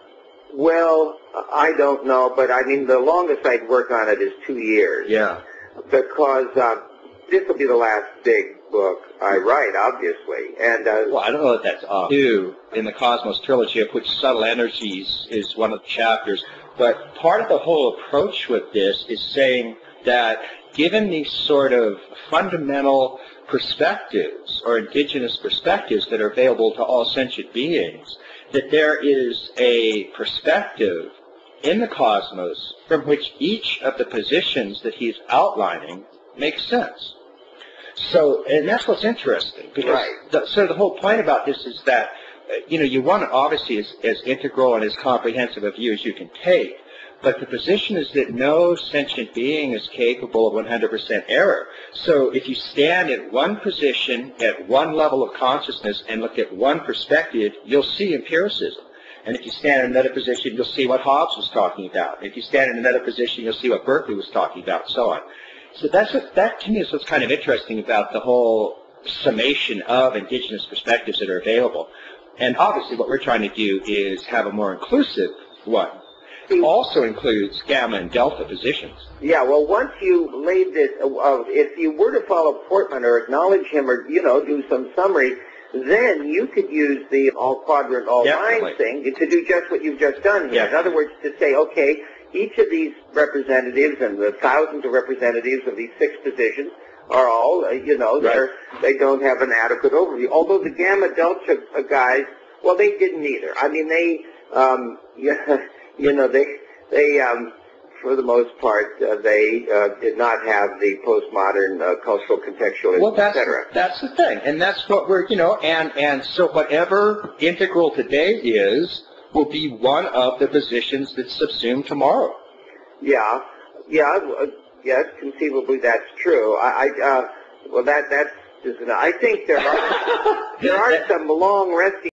Speaker 1: Well, I don't know, but the longest I'd work on it is 2 years.
Speaker 2: Yeah.
Speaker 1: Because this will be the last big book I write, obviously. And
Speaker 2: well, I don't know if that's two in the Cosmos trilogy, of which Subtle Energies is one of the chapters. But part of the whole approach with this is saying that given these sort of fundamental perspectives or indigenous perspectives that are available to all sentient beings, that there is a perspective in the cosmos from which each of the positions that he's outlining makes sense. So, and that's what's interesting, because
Speaker 1: right.
Speaker 2: The whole point about this is that, you want to obviously as integral and as comprehensive a view as you can take, but the position is that no sentient being is capable of 100% error. So if you stand at one position, at one level of consciousness, and look at one perspective, you'll see empiricism. And if you stand in another position, you'll see what Hobbes was talking about. If you stand in another position, you'll see what Berkeley was talking about, and so on. So that to me is what's kind of interesting about the whole summation of indigenous perspectives that are available. And obviously what we're trying to do is have a more inclusive one. It also includes gamma and delta positions.
Speaker 1: Yeah, well, once you laid this, if you were to follow Portman or acknowledge him or, do some summary, then you could use the all-quadrant, all-line thing to do just what you've just done here.
Speaker 2: Yeah.
Speaker 1: In other words, to say, okay, each of these representatives and the thousands of representatives of these 6 positions are all, they don't have an adequate overview. Although the gamma delta guys, well, they didn't either. They for the most part, they did not have the postmodern cultural contextualism, etc.
Speaker 2: That's the thing, and that's what we're, and so whatever integral today is will be one of the positions that's subsumed tomorrow.
Speaker 1: Yes, conceivably that's true. I think there are some long resting